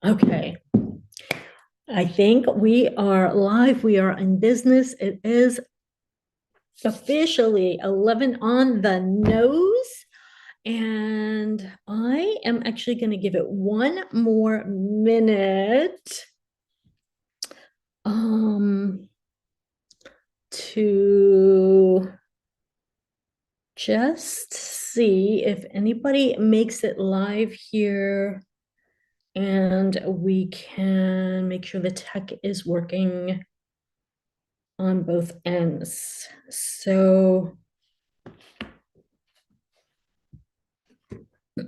Okay, I think we are live. We are in business. It is officially 11 on the nose. And I am actually going to give it one more minute um, to just see if anybody makes it live here and we can make sure the tech is working on both ends. So,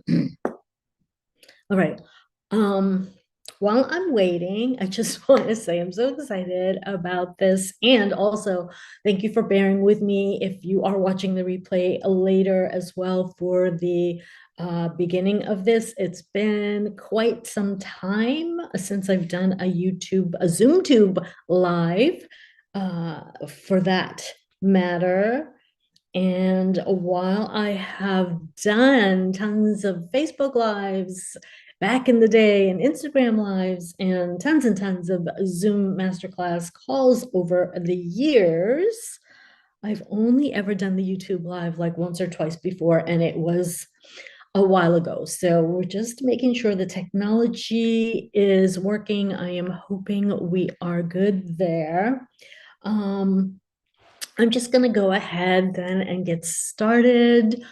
all right. Um, while I'm waiting, I just want to say I'm so excited about this. And also, thank you for bearing with me if you are watching the replay later as well for the beginning of this. It's been quite some time since I've done a Zoom tube live for that matter. And while I have done tons of Facebook Lives back in the day and Instagram Lives and tons of Zoom masterclass calls over the years, I've only ever done the YouTube Live like once or twice before, and it was a while ago. So we're just making sure the technology is working. I am hoping we are good there. Um, I'm just going to go ahead then and get started.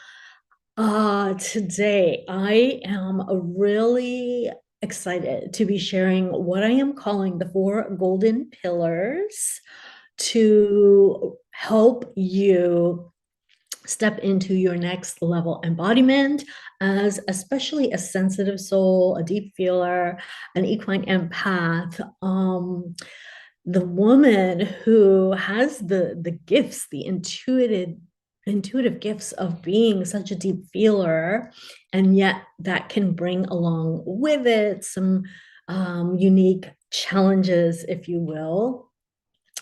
Today, I am really excited to be sharing what I am calling the four golden pillars to help you step into your next level embodiment as especially a sensitive soul, a deep feeler, an equine empath. The woman who has the gifts, the intuitive gifts of being such a deep feeler, and yet that can bring along with it some unique challenges, if you will,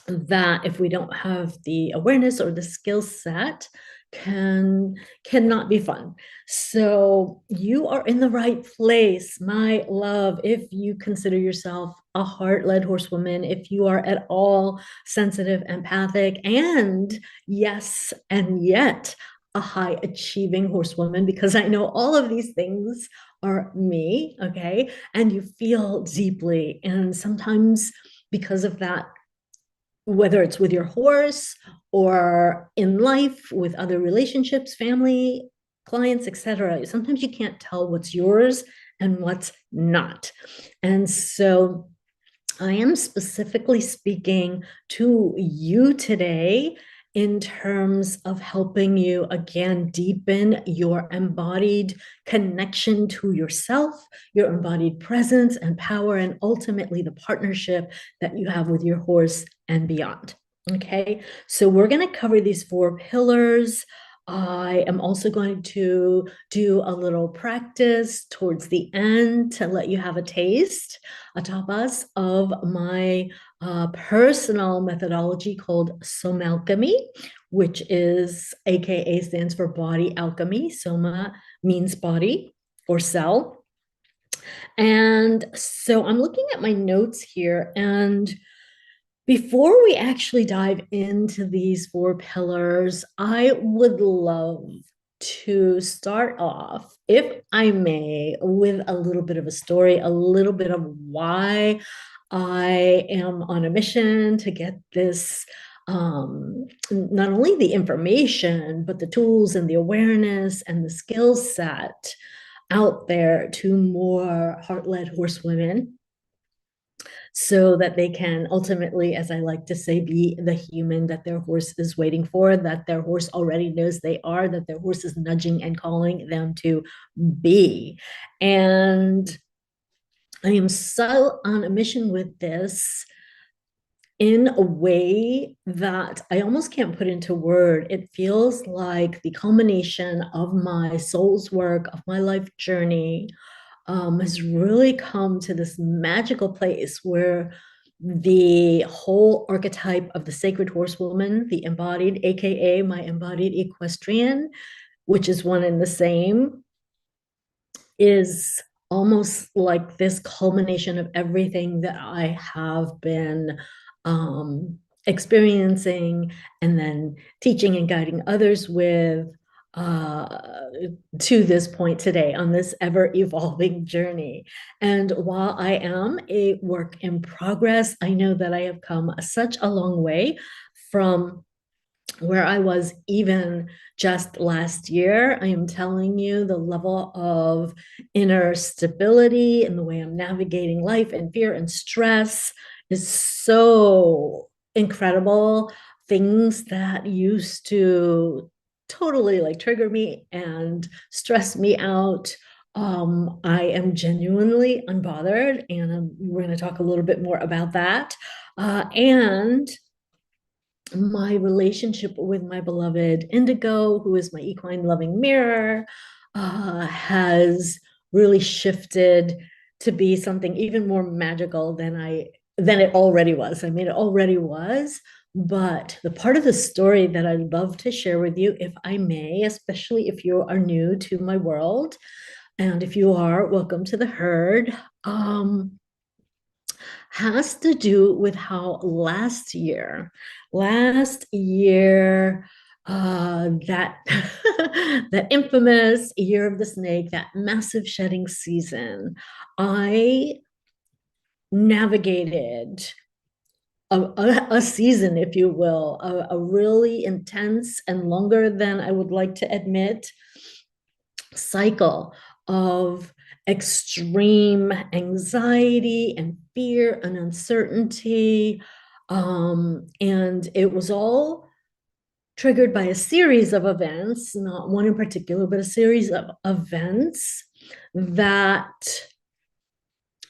that if we don't have the awareness or the skill set cannot be fun. So you are in the right place, my love, if you consider yourself a heart-led horsewoman, if you are at all sensitive, empathic, and yes, and yet a high achieving horsewoman, because I know all of these things are me, okay? And you feel deeply, and sometimes because of that, whether it's with your horse or in life with other relationships, family, clients, etc. Sometimes you can't tell what's yours and what's not. And so I am specifically speaking to you today in terms of helping you again deepen your embodied connection to yourself, your embodied presence and power, and ultimately the partnership that you have with your horse and beyond. Okay, so we're going to cover these four pillars. I am also going to do a little practice towards the end to let you have a taste, a tapas of my personal methodology called Somalchemy, which is AKA stands for body alchemy. Soma means body or cell. And so I'm looking at my notes here, and before we actually dive into these four pillars, I would love to start off, if I may, with a little bit of a story, a little bit of why I am on a mission to get this, not only the information, but the tools and the awareness and the skill set out there to more heart-led horsewomen so that they can ultimately, as I like to say, be the human that their horse is waiting for, that their horse already knows they are, that their horse is nudging and calling them to be. And I am so on a mission with this in a way that I almost can't put into word. It feels like the culmination of my soul's work, of my life journey, has really come to this magical place where the whole archetype of the sacred horsewoman, the embodied, AKA my embodied equestrian, which is one and the same, is almost like this culmination of everything that I have been um, experiencing and then teaching and guiding others with uh, to this point today on this ever evolving journey. And while I am a work in progress, I know that I have come such a long way from where I was even just last year. I am telling you, the level of inner stability and the way I'm navigating life and fear and stress is so incredible. Things that used to totally like trigger me and stress me out. I am genuinely unbothered, and we're going to talk a little bit more about that. And my relationship with my beloved Indigo, who is my equine loving mirror, has really shifted to be something even more magical than it already was. I mean, it already was, but the part of the story that I'd love to share with you, if I may, especially if you are new to my world, and if you are, welcome to the herd. Has to do with how last year, that that infamous year of the snake, that massive shedding season, I navigated a season, if you will, a really intense and longer than I would like to admit cycle of extreme anxiety and fear and uncertainty. And it was all triggered by a series of events, not one in particular, but a series of events that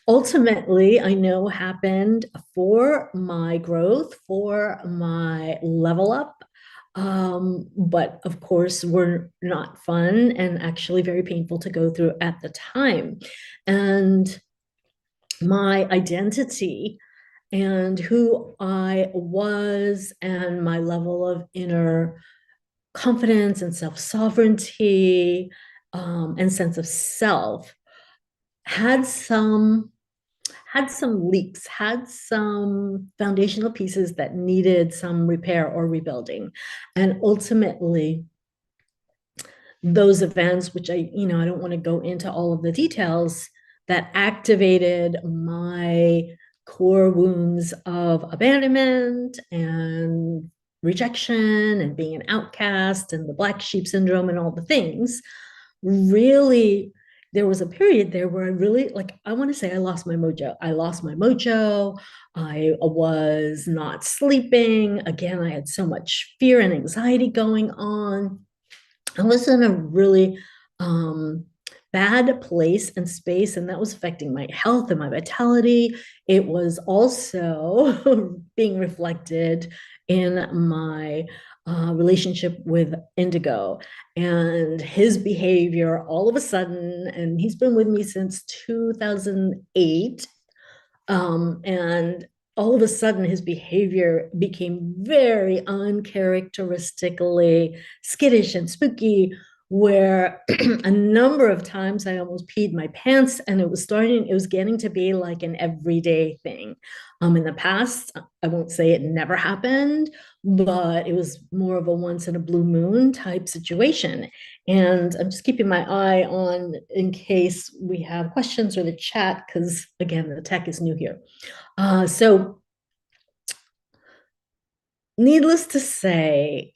ultimately I know happened for my growth, for my level up. But of course, were not fun and actually very painful to go through at the time. And my identity and who I was and my level of inner confidence and self sovereignty and sense of self had some leaks, had some foundational pieces that needed some repair or rebuilding. And ultimately, those events, which I don't want to go into all of the details, that activated my core wounds of abandonment and rejection and being an outcast and the black sheep syndrome and all the things, really, there was a period there where I really, like, I want to say I lost my mojo. I lost my mojo. I was not sleeping. Again, I had so much fear and anxiety going on. I was in a really bad place and space, and that was affecting my health and my vitality. It was also being reflected in my relationship with Indigo and his behavior all of a sudden. And he's been with me since 2008. And all of a sudden, his behavior became very uncharacteristically skittish and spooky, where a number of times I almost peed my pants, and it was getting to be like an everyday thing. In the past, I won't say it never happened, but it was more of a once in a blue moon type situation. And I'm just keeping my eye on in case we have questions or the chat, because again, the tech is new here. So needless to say,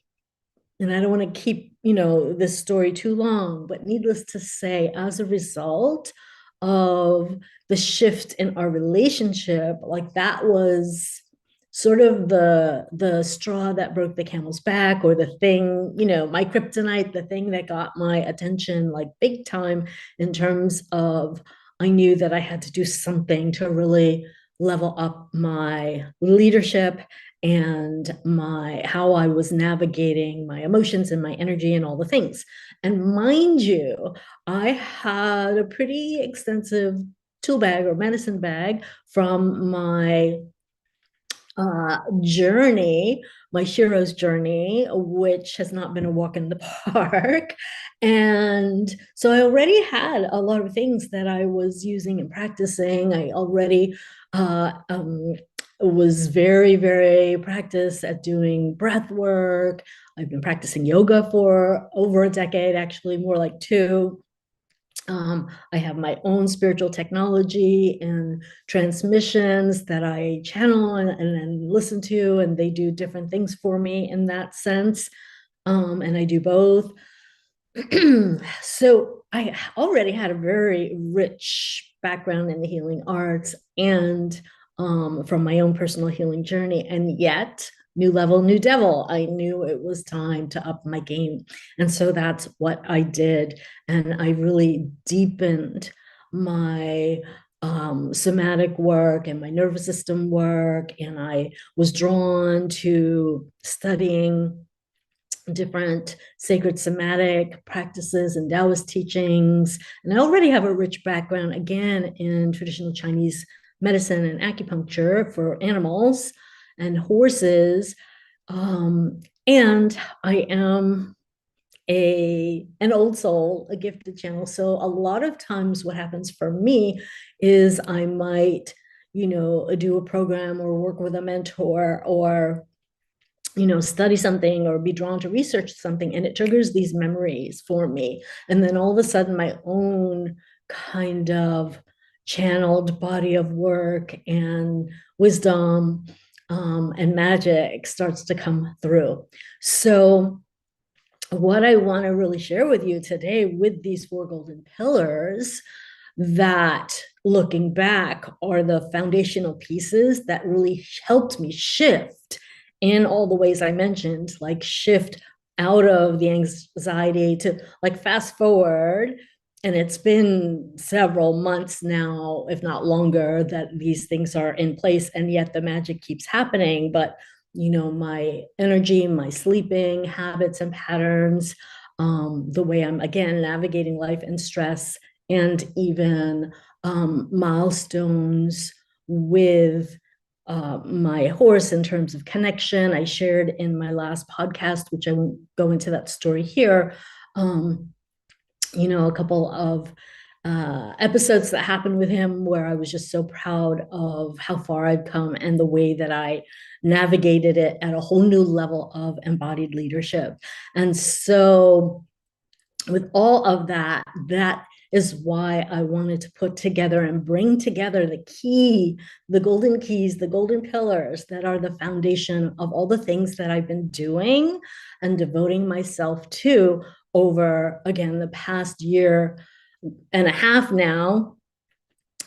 and I don't want to keep, this story too long, but needless to say, as a result of the shift in our relationship, like that was sort of the straw that broke the camel's back, or the thing, my kryptonite, the thing that got my attention like big time, in terms of I knew that I had to do something to really level up my leadership and how I was navigating my emotions and my energy and all the things. And mind you, I had a pretty extensive tool bag or medicine bag from my journey, my hero's journey, which has not been a walk in the park. And so I already had a lot of things that I was using and practicing. I already was very, very practiced at doing breath work. I've been practicing yoga for over a decade, actually, more like two. I have my own spiritual technology and transmissions that I channel and listen to, and they do different things for me in that sense. And I do both. So I already had a very rich background in the healing arts and from my own personal healing journey. And yet, new level, new devil. I knew it was time to up my game. And so that's what I did. And I really deepened my somatic work and my nervous system work. And I was drawn to studying different sacred somatic practices and Taoist teachings. And I already have a rich background, again, in traditional Chinese medicine and acupuncture for animals and horses. And I am an old soul, a gifted channel. So a lot of times what happens for me is I might, do a program or work with a mentor or study something or be drawn to research something, and it triggers these memories for me. And then all of a sudden, my own kind of channeled body of work and wisdom and magic starts to come through. So, what I want to really share with you today with these four golden pillars that looking back are the foundational pieces that really helped me shift in all the ways I mentioned, like shift out of the anxiety to like fast forward. And it's been several months now, if not longer, that these things are in place. And yet the magic keeps happening. But, my energy, my sleeping habits and patterns, the way I'm, again, navigating life and stress, and even milestones with my horse in terms of connection. I shared in my last podcast, which I won't go into that story here, a couple of episodes that happened with him where I was just so proud of how far I've come and the way that I navigated it at a whole new level of embodied leadership. And so with all of that, that is why I wanted to put together and bring together the golden keys, the golden pillars that are the foundation of all the things that I've been doing and devoting myself to over, again, the past year and a half now,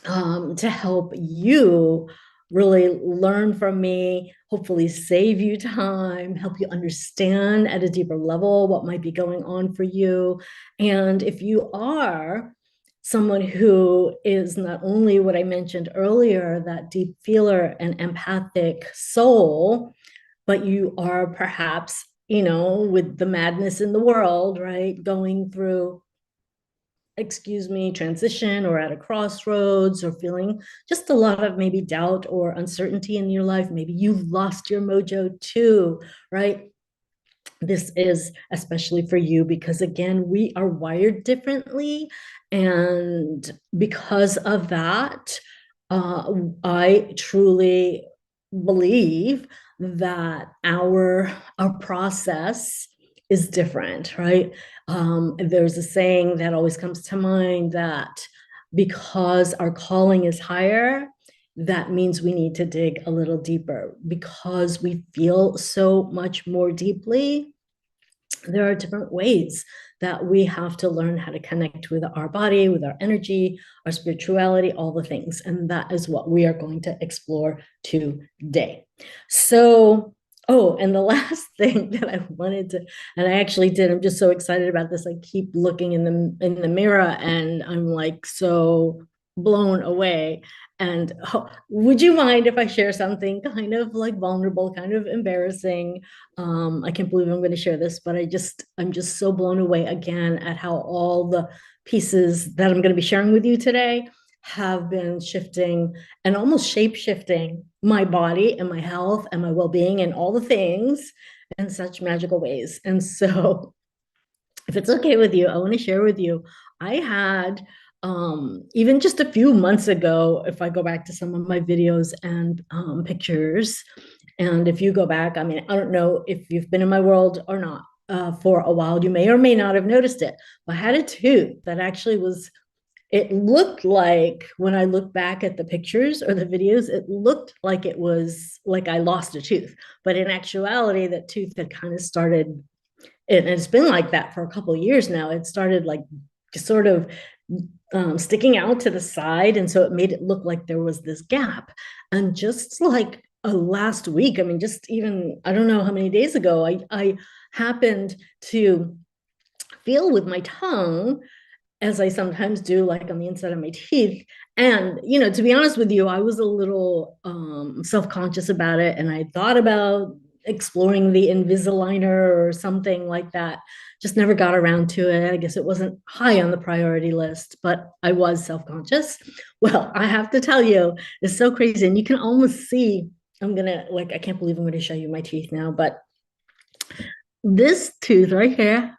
to help you really learn from me, hopefully save you time, help you understand at a deeper level what might be going on for you. And if you are someone who is not only what I mentioned earlier, that deep feeler and empathic soul, but you are perhaps, with the madness in the world, right, going through transition or at a crossroads or feeling just a lot of maybe doubt or uncertainty in your life. Maybe you've lost your mojo too, right? This is especially for you because, again, we are wired differently. And because of that, I truly believe that our process is different, right? There's a saying that always comes to mind that because our calling is higher, that means we need to dig a little deeper because we feel so much more deeply. There are different ways that we have to learn how to connect with our body, with our energy, our spirituality, all the things. And that is what we are going to explore today. So, and the last thing that I wanted to, and I actually did, I'm just so excited about this. I keep looking in the mirror and I'm like so blown away. And would you mind if I share something kind of like vulnerable, kind of embarrassing? I can't believe I'm going to share this, but I'm just so blown away again at how all the pieces that I'm going to be sharing with you today have been shifting and almost shape shifting my body and my health and my well-being and all the things in such magical ways. And so if it's okay with you, I want to share with you, I had even just a few months ago, if I go back to some of my videos and pictures, and if you go back, I mean, I don't know if you've been in my world or not for a while, you may or may not have noticed it, but I had a tooth that actually was, it looked like when I look back at the pictures or the videos, it looked like it was like I lost a tooth. But in actuality, that tooth had kind of started, and it's been like that for a couple of years now. It started like sort of sticking out to the side. And so it made it look like there was this gap. And just like last week, I mean, just even, I don't know how many days ago, I happened to feel with my tongue, as I sometimes do, like on the inside of my teeth. And, you know, to be honest with you, I was a little self-conscious about it. And I thought about exploring the Invisaligner or something like that. Just never got around to it. I guess it wasn't high on the priority list, but I was self-conscious. Well, I have to tell you, it's so crazy. And you can almost see, I'm going to, like, I can't believe I'm going to show you my teeth now, but this tooth right here,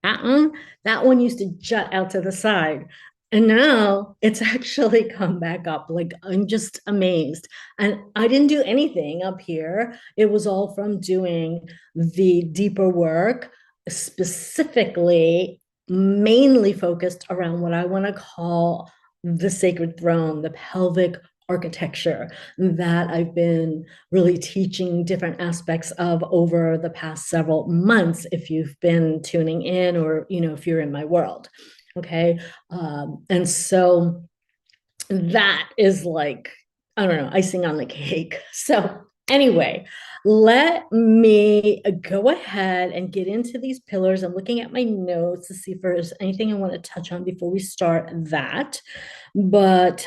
that one used to jut out to the side. And now it's actually come back up. Like, I'm just amazed. And I didn't do anything up here. It was all from doing the deeper work, specifically, mainly focused around what I want to call the sacred throne, the pelvic architecture that I've been really teaching different aspects of over the past several months, if you've been tuning in, or, you know, if you're in my world. Okay. And so that is like, I don't know, icing on the cake. So anyway, let me go ahead and get into these pillars. I'm looking at my notes to see if there's anything I want to touch on before we start that. But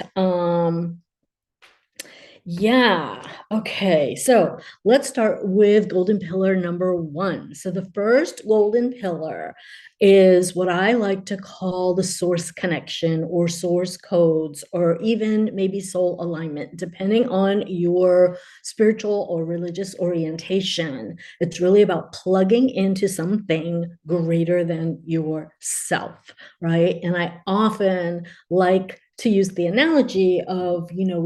yeah. Okay. So let's start with golden pillar number one. So the first golden pillar is what I like to call the source connection or source codes, or even maybe soul alignment, depending on your spiritual or religious orientation. It's really about plugging into something greater than yourself, right? And I often like to use the analogy of, you know,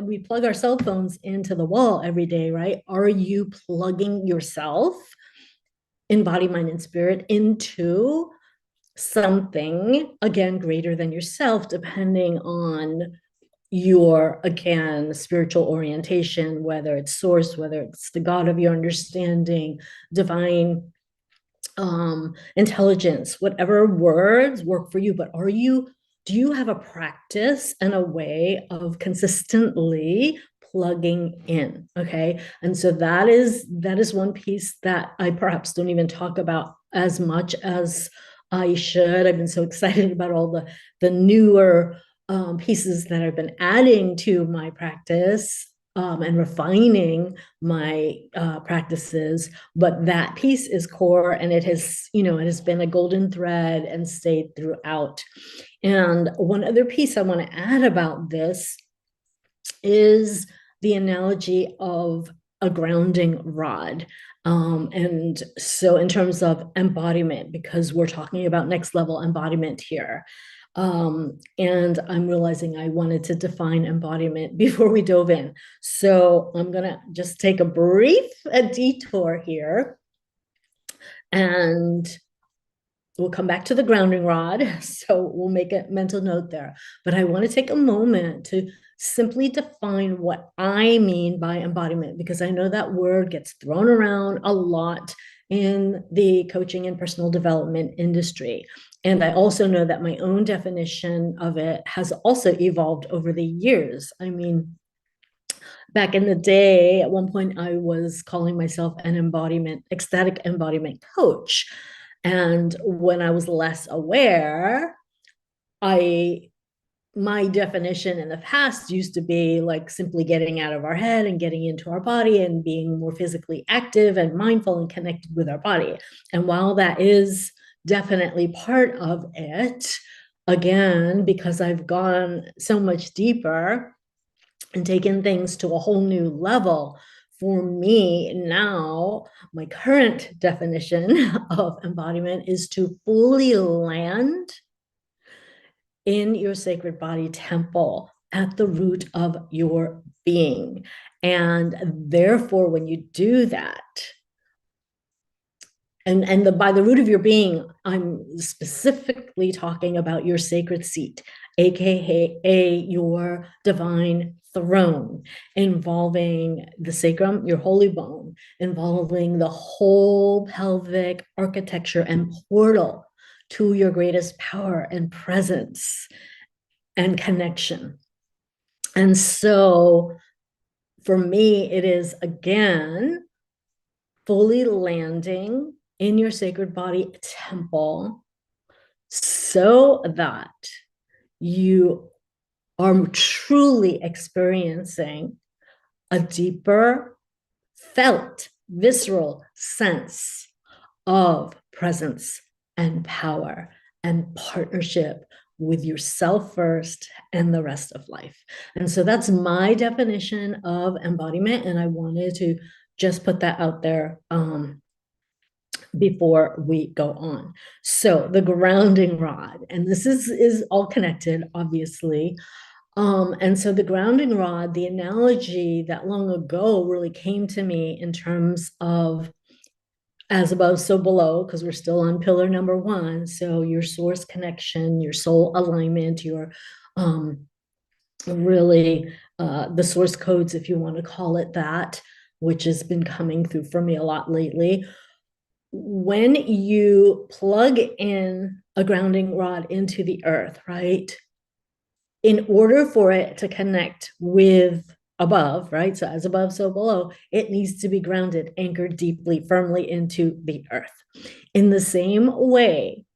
we plug our cell phones into the wall every day, right? Are you plugging yourself in body, mind, and spirit into something, again, greater than yourself, depending on your, again, spiritual orientation, whether it's source, whether it's the God of your understanding, divine intelligence, whatever words work for you. But do you have a practice and a way of consistently plugging in? Okay. And so that is one piece that I perhaps don't even talk about as much as I should. I've been so excited about all the newer pieces that I've been adding to my practice and refining my practices. But that piece is core, and it has, you know, it has been a golden thread and stayed throughout. And one other piece I want to add about this is the analogy of a grounding rod. And so in terms of embodiment, because we're talking about next level embodiment here, and I'm realizing I wanted to define embodiment before we dove in. So I'm going to just take a detour here, and we'll come back to the grounding rod. So we'll make a mental note there. But I want to take a moment to simply define what I mean by embodiment, because I know that word gets thrown around a lot in the coaching and personal development industry. And I also know that my own definition of it has also evolved over the years. I mean, back in the day, at one point, I was calling myself an ecstatic embodiment coach. And when I was less aware, my definition in the past used to be like simply getting out of our head and getting into our body and being more physically active and mindful and connected with our body. And while that is definitely part of it, again, because I've gone so much deeper and taken things to a whole new level. For me now, my current definition of embodiment is to fully land in your sacred body temple at the root of your being. And therefore, when you do that, and by the root of your being, I'm specifically talking about your sacred seat, aka your divine throne, involving the sacrum, your holy bone, involving the whole pelvic architecture and portal to your greatest power and presence and connection. And so for me, it is again fully landing in your sacred body temple so that you are truly experiencing a deeper, felt, visceral sense of presence and power and partnership with yourself first and the rest of life. And so that's my definition of embodiment. And I wanted to just put that out there before we go on. So the grounding rod, and this is all connected, obviously. And so the grounding rod, the analogy that long ago really came to me in terms of as above, so below, because we're still on pillar number one. So your source connection, your soul alignment, your really the source codes, if you want to call it that, which has been coming through for me a lot lately. When you plug in a grounding rod into the earth, right? In order for it to connect with above, right? So as above, so below, it needs to be grounded, anchored deeply, firmly into the earth. In the same way,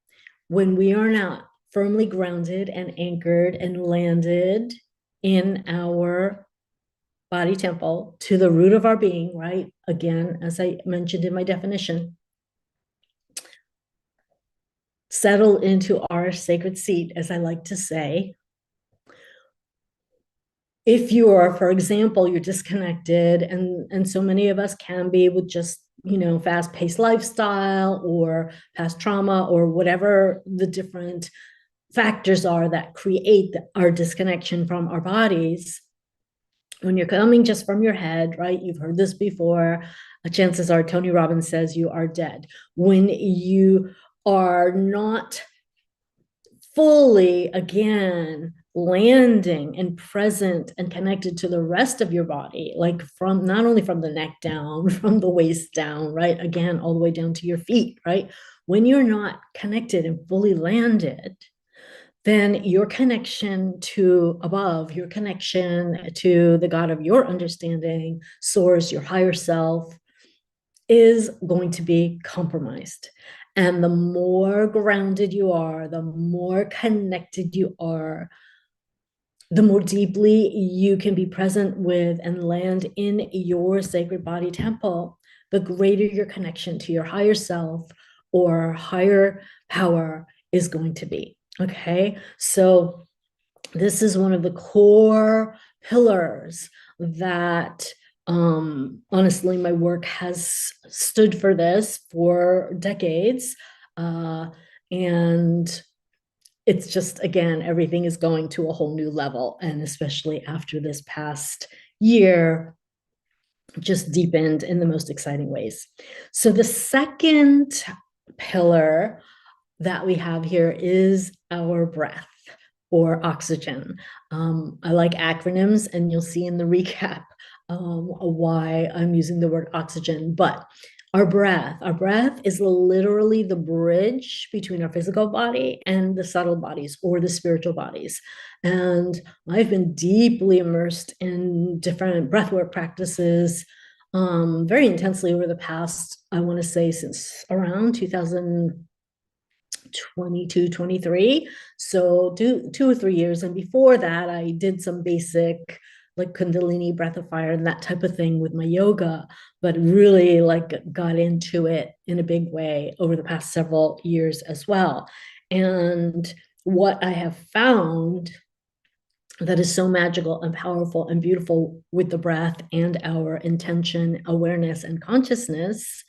when we are not firmly grounded and anchored and landed in our body temple to the root of our being, right? Again, as I mentioned in my definition, settle into our sacred seat, as I like to say. If you are, for example, you're disconnected, and so many of us can be with just fast-paced lifestyle or past trauma or whatever the different factors are that create our disconnection from our bodies. When you're coming just from your head, right? You've heard this before. Chances are Tony Robbins says you are dead. When you are not fully, again, landing and present and connected to the rest of your body, like from not only from the neck down, from the waist down, right? Again, all the way down to your feet, right? When you're not connected and fully landed, then your connection to above, your connection to the God of your understanding, source, your higher self, is going to be compromised. And the more grounded you are, the more connected you are, the more deeply you can be present with and land in your sacred body temple, the greater your connection to your higher self or higher power is going to be. Okay. So this is one of the core pillars that honestly, my work has stood for this for decades. And it's just, again, everything is going to a whole new level. And especially after this past year, just deepened in the most exciting ways. So the second pillar that we have here is our breath or oxygen. I like acronyms, and you'll see in the recap why I'm using the word oxygen. But our breath is literally the bridge between our physical body and the subtle bodies or the spiritual bodies. And I've been deeply immersed in different breathwork practices very intensely over the past, I want to say, since around 2022, 23. So 2 or 3 years. And before that, I did some basic like Kundalini, breath of fire, and that type of thing with my yoga, but really like got into it in a big way over the past several years as well. And what I have found that is so magical and powerful and beautiful with the breath and our intention, awareness, and consciousness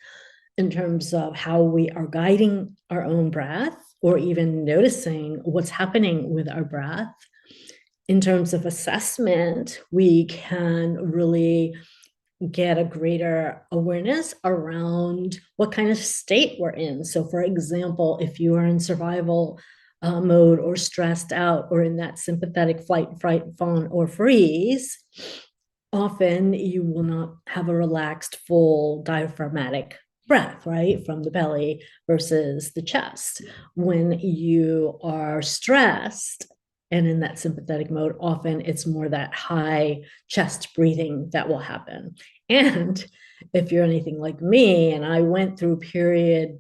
in terms of how we are guiding our own breath or even noticing what's happening with our breath. In terms of assessment, we can really get a greater awareness around what kind of state we're in. So, for example, if you are in survival mode or stressed out or in that sympathetic flight, fright, fawn, or freeze, often you will not have a relaxed, full diaphragmatic breath, right, from the belly versus the chest. When you are stressed and in that sympathetic mode, often it's more that high chest breathing that will happen. And if you're anything like me, and I went through a period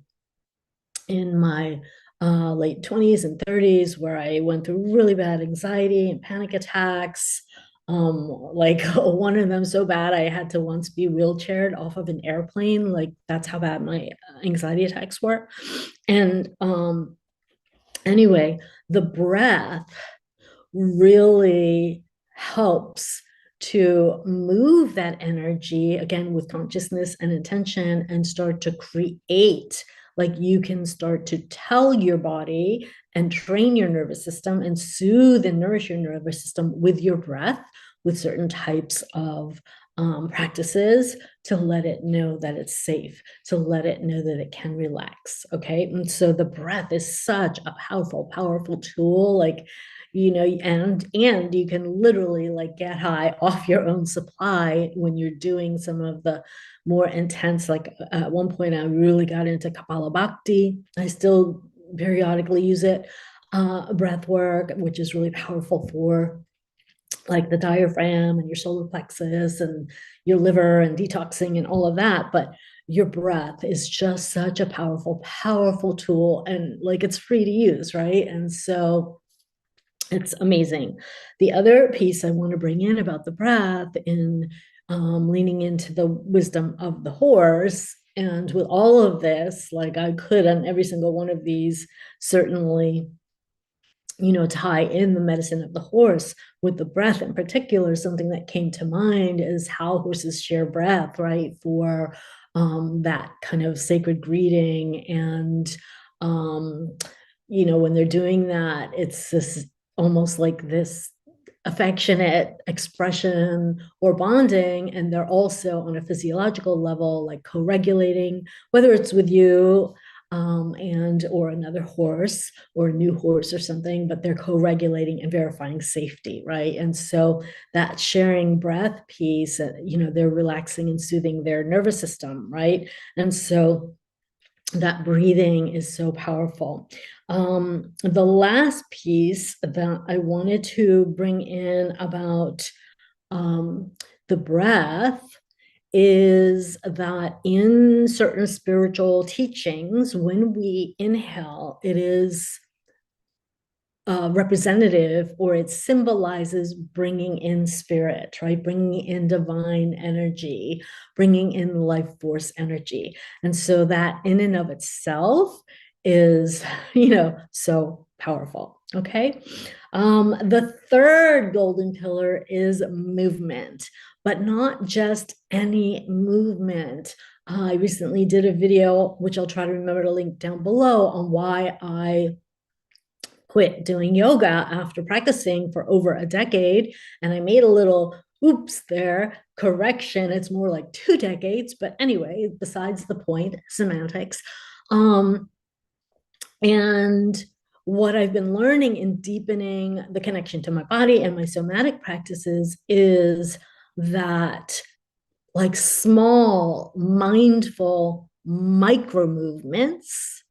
in my late 20s and 30s where I went through really bad anxiety and panic attacks. Like one of them so bad I had to once be wheelchaired off of an airplane. Like that's how bad my anxiety attacks were. And anyway, the breath really helps to move that energy again with consciousness and intention and start to create. Like you can start to tell your body and train your nervous system and soothe and nourish your nervous system with your breath, with certain types of practices to let it know that it's safe, to let it know that it can relax. Okay. And so the breath is such a powerful, powerful tool. Like, you know, and you can literally like get high off your own supply when you're doing some of the more intense, like at one point I really got into Kapalabhati. I still periodically use it, breath work, which is really powerful for like the diaphragm and your solar plexus and your liver and detoxing and all of that. But your breath is just such a powerful, powerful tool, and like it's free to use, right? And so it's amazing. The other piece I want to bring in about the breath in leaning into the wisdom of the horse. And with all of this, like I could on every single one of these certainly, you know, tie in the medicine of the horse with the breath in particular. Something that came to mind is how horses share breath, right? For that kind of sacred greeting. And, you know, when they're doing that, it's this almost like this affectionate expression or bonding, and they're also on a physiological level like co-regulating, whether it's with you and or another horse or a new horse or something, but they're co-regulating and verifying safety, right? And so that sharing breath piece, you know, they're relaxing and soothing their nervous system, right? And so that breathing is so powerful. The last piece that I wanted to bring in about the breath is that in certain spiritual teachings, when we inhale, it is representative, or it symbolizes bringing in spirit, right? Bringing in divine energy, bringing in life force energy. And so that in and of itself is, you know, so powerful. Okay. The third golden pillar is movement, but not just any movement. I recently did a video, which I'll try to remember to link down below, on why I quit doing yoga after practicing for over a decade. And I made a little oops there, correction. It's more like 2 decades, but anyway, besides the point, semantics. And what I've been learning in deepening the connection to my body and my somatic practices is that like small, mindful micro movements,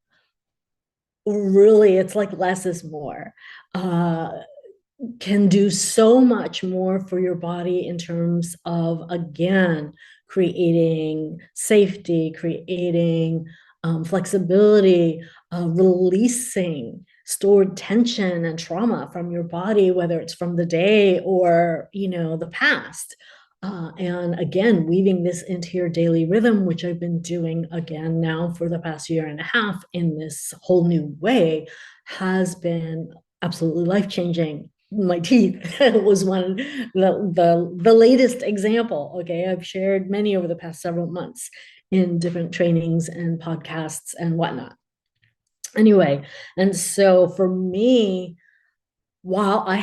really, it's like less is more, can do so much more for your body in terms of, again, creating safety, creating flexibility, releasing stored tension and trauma from your body, whether it's from the day or, you know, the past. And again, weaving this into your daily rhythm, which I've been doing again now for the past year and a half in this whole new way, has been absolutely life-changing. My teeth was one, the latest example. Okay, I've shared many over the past several months in different trainings and podcasts and whatnot. Anyway, and so for me, while I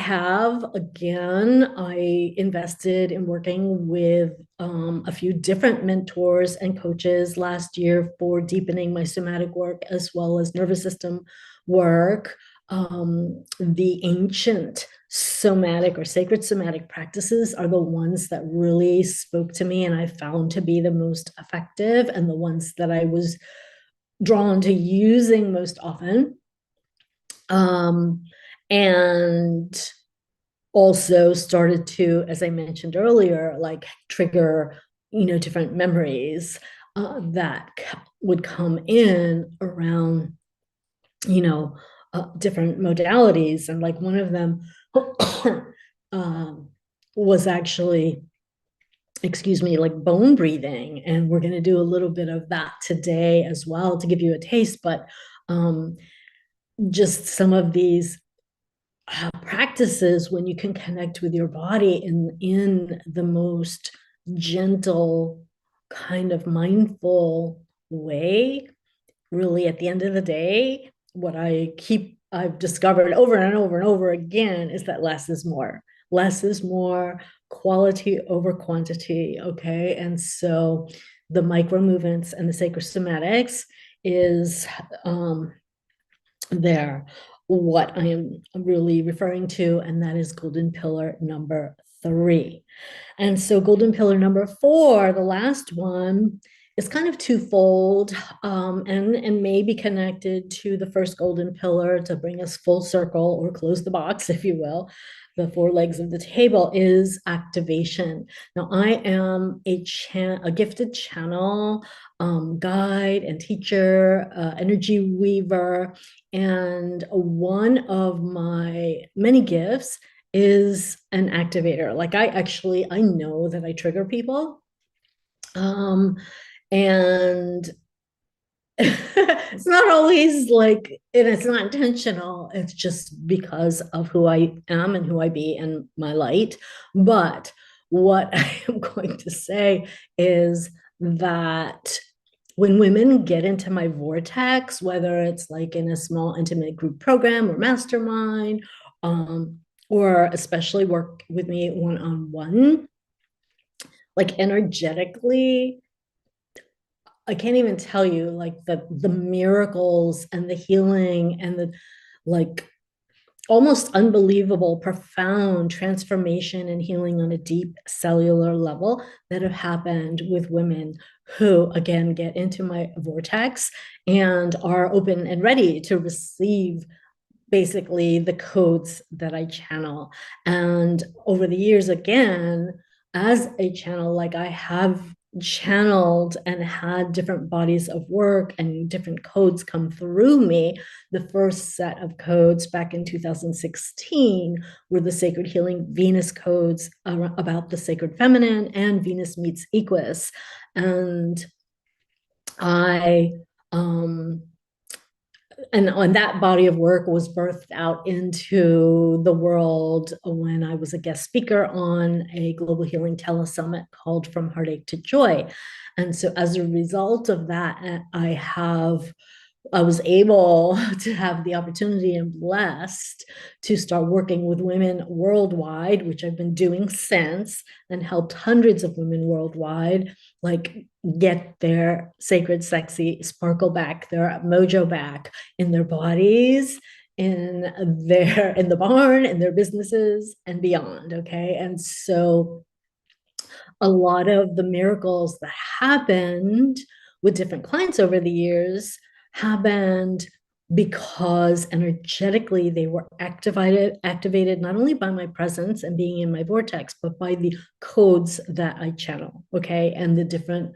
invested in working with a few different mentors and coaches last year for deepening my somatic work as well as nervous system work. The ancient somatic or sacred somatic practices are the ones that really spoke to me and I found to be the most effective and the ones that I was drawn to using most often. And also started to, as I mentioned earlier, like trigger, different memories that would come in around, different modalities. And like one of them was actually, excuse me, like bone breathing. And we're going to do a little bit of that today as well to give you a taste. But just some of these practices when you can connect with your body in the most gentle, kind of mindful way. Really, at the end of the day, what I've discovered over and over and over again is that less is more. Less is more, quality over quantity. Okay. And so the micro movements and the sacred somatics is there what I am really referring to, and that is golden pillar number 3. And so golden pillar number 4, the last one, is kind of twofold, and may be connected to the first golden pillar to bring us full circle or close the box, if you will. The 4 legs of the table is activation. Now, I am a gifted channel, guide and teacher, energy weaver, and one of my many gifts is an activator. Like I know that I trigger people. And it's not always like, and it's not intentional. It's just because of who I am and who I be and my light. But what I am going to say is that when women get into my vortex, whether it's like in a small intimate group program or mastermind, or especially work with me one-on-one, like energetically, I can't even tell you like the miracles and the healing and the like almost unbelievable, profound transformation and healing on a deep cellular level that have happened with women who, again, get into my vortex and are open and ready to receive basically the codes that I channel. And over the years, again, as a channel, like I have channeled and had different bodies of work and different codes come through me. The first set of codes back in 2016 were the Sacred Healing Venus codes about the sacred feminine and Venus meets Equus. And I and on that body of work was birthed out into the world when I was a guest speaker on a global healing telesummit called From Heartache to Joy. And so as a result of that, I was able to have the opportunity and blessed to start working with women worldwide, which I've been doing since, and helped hundreds of women worldwide, like get their sacred, sexy sparkle back, their mojo back in their bodies, in the barn, in their businesses, and beyond. Okay. And so a lot of the miracles that happened with different clients over the years happened because energetically they were activated not only by my presence and being in my vortex, but by the codes that I channel, okay, and the different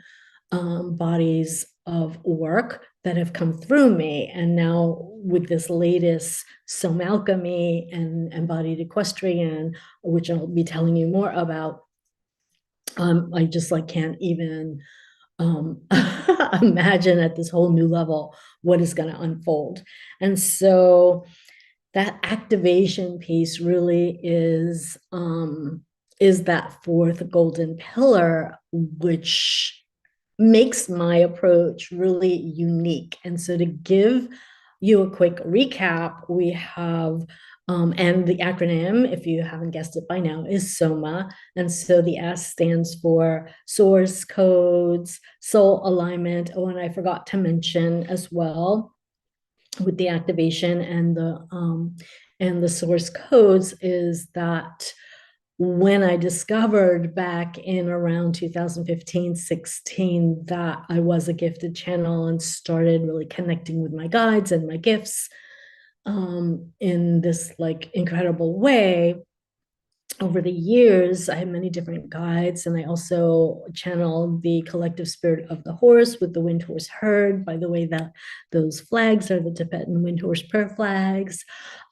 bodies of work that have come through me. And now with this latest Somalchemy and Embodied Equestrian, which I'll be telling you more about, I just like can't even imagine at this whole new level what is going to unfold. And so that activation piece really is that fourth golden pillar, which makes my approach really unique. And so to give you a quick recap, we have and the acronym, if you haven't guessed it by now, is SOMA. And so the S stands for source codes, soul alignment. Oh, and I forgot to mention as well with the activation and the source codes is that when I discovered back in around 2015, 16, that I was a gifted channel and started really connecting with my guides and my gifts in this like incredible way. Over the years, I had many different guides, and I also channeled the collective spirit of the horse with the wind horse herd. By the way, that those flags are the Tibetan wind horse prayer flags.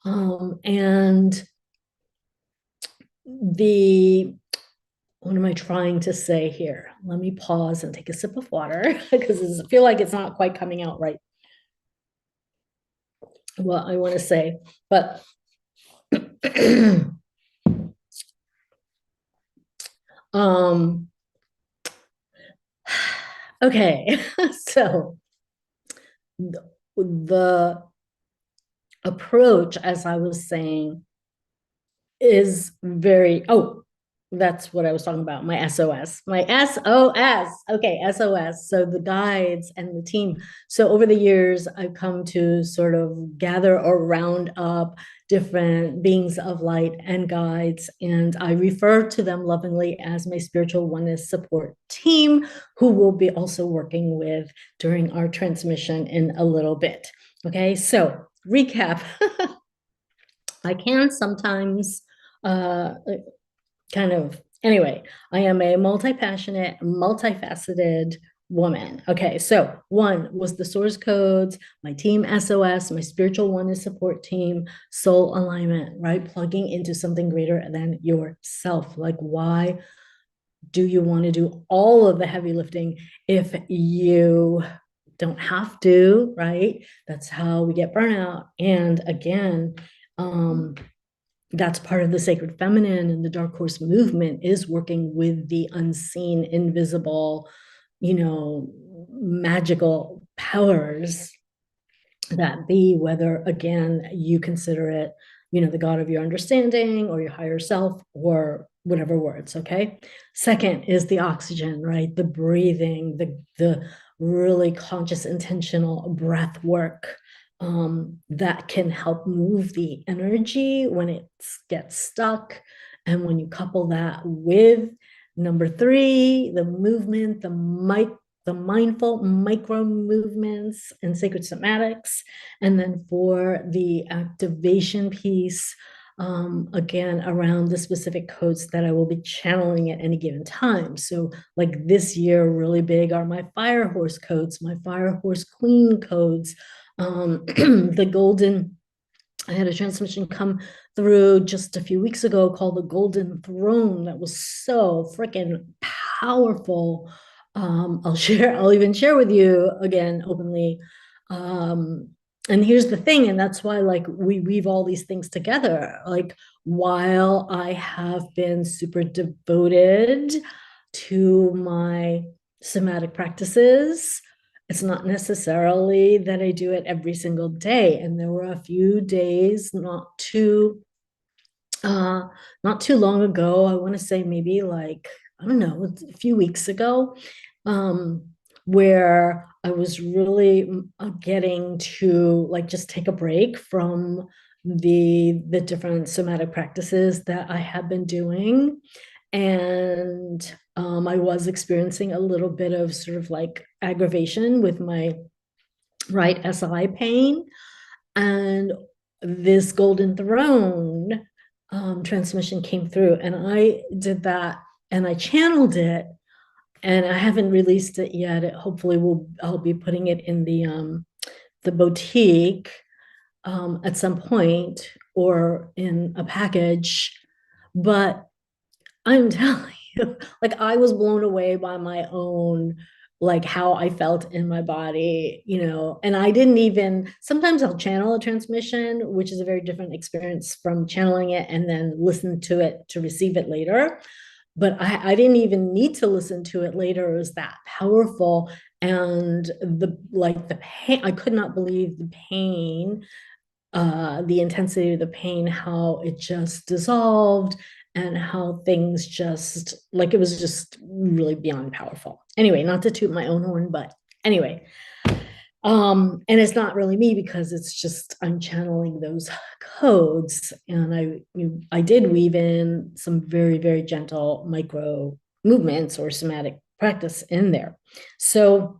And the what am I trying to say here? Let me pause and take a sip of water because I feel like it's not quite coming out right. What I want to say, but okay, so the approach, as I was saying, is very, oh, that's what I was talking about. My SOS, my SOS. Okay, SOS. So the guides and the team. So over the years, I've come to sort of gather or round up different beings of light and guides. And I refer to them lovingly as my spiritual oneness support team, who we'll be also working with during our transmission in a little bit. Okay, so recap. I can sometimes kind of, anyway, I am a multi-passionate, multifaceted woman. Okay, so one was the source codes, my team SOS, my spiritual oneness support team, soul alignment, right? Plugging into something greater than yourself. Like, why do you want to do all of the heavy lifting if you don't have to, right? That's how we get burnout. And again, that's part of the sacred feminine and the dark horse movement is working with the unseen, invisible, magical powers that be, whether again you consider it, the God of your understanding or your higher self or whatever words. Okay. Second is the oxygen, right? The breathing, the really conscious, intentional breath work that can help move the energy when it gets stuck. And when you couple that with number three, the movement, the mindful micro movements and sacred somatics. And then for the activation piece, again, around the specific codes that I will be channeling at any given time. So like this year, really big are my fire horse codes, my fire horse queen codes, the golden, I had a transmission come through just a few weeks ago called the Golden Throne that was so freaking powerful. I'll even share with you again openly. And here's the thing, and that's why like we weave all these things together. Like while I have been super devoted to my somatic practices, it's not necessarily that I do it every single day. And there were a few days not too long ago, I want to say maybe like, I don't know, a few weeks ago, where I was really getting to like just take a break from the different somatic practices that I have been doing. And I was experiencing a little bit of sort of like aggravation with my right SI pain. And this Golden Throne transmission came through, and I did that and I channeled it, and I haven't released it yet. Hopefully, I'll be putting it in the boutique at some point or in a package. But I'm telling you, like I was blown away by my own like how I felt in my body, and I didn't even, sometimes I'll channel a transmission, which is a very different experience from channeling it and then listen to it to receive it later. But I didn't even need to listen to it later. It was that powerful. And the pain, I could not believe the pain, the intensity of the pain, how it just dissolved, and how things just, like, it was just really beyond powerful. Anyway, not to toot my own horn, but anyway, and it's not really me, because it's just I'm channeling those codes, and I did weave in some very, very gentle micro movements or somatic practice in there. So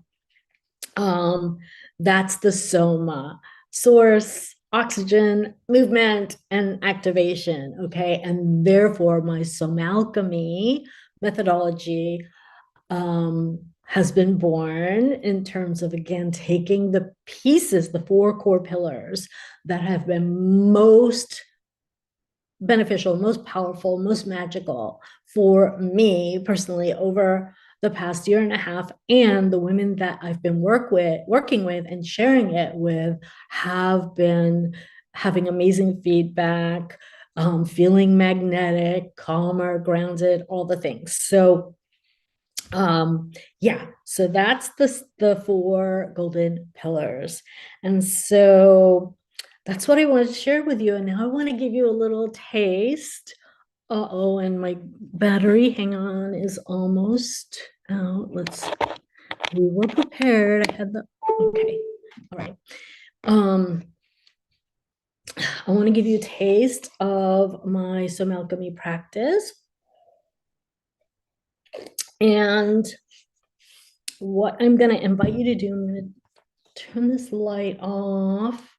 that's the soma: source, oxygen, movement, and activation. Okay. And therefore, my somalchemy methodology has been born in terms of, again, taking the pieces, the four core pillars that have been most beneficial, most powerful, most magical for me personally over the past year and a half, and the women that I've been working with and sharing it with have been having amazing feedback, feeling magnetic, calmer, grounded, all the things. So yeah, so that's the four golden pillars. And so that's what I wanted to share with you. And now I want to give you a little taste. Uh-oh, and my battery, hang on, is almost out. We were prepared. I had okay, all right. I want to give you a taste of my Somalchemy practice. And what I'm going to invite you to do, I'm going to turn this light off,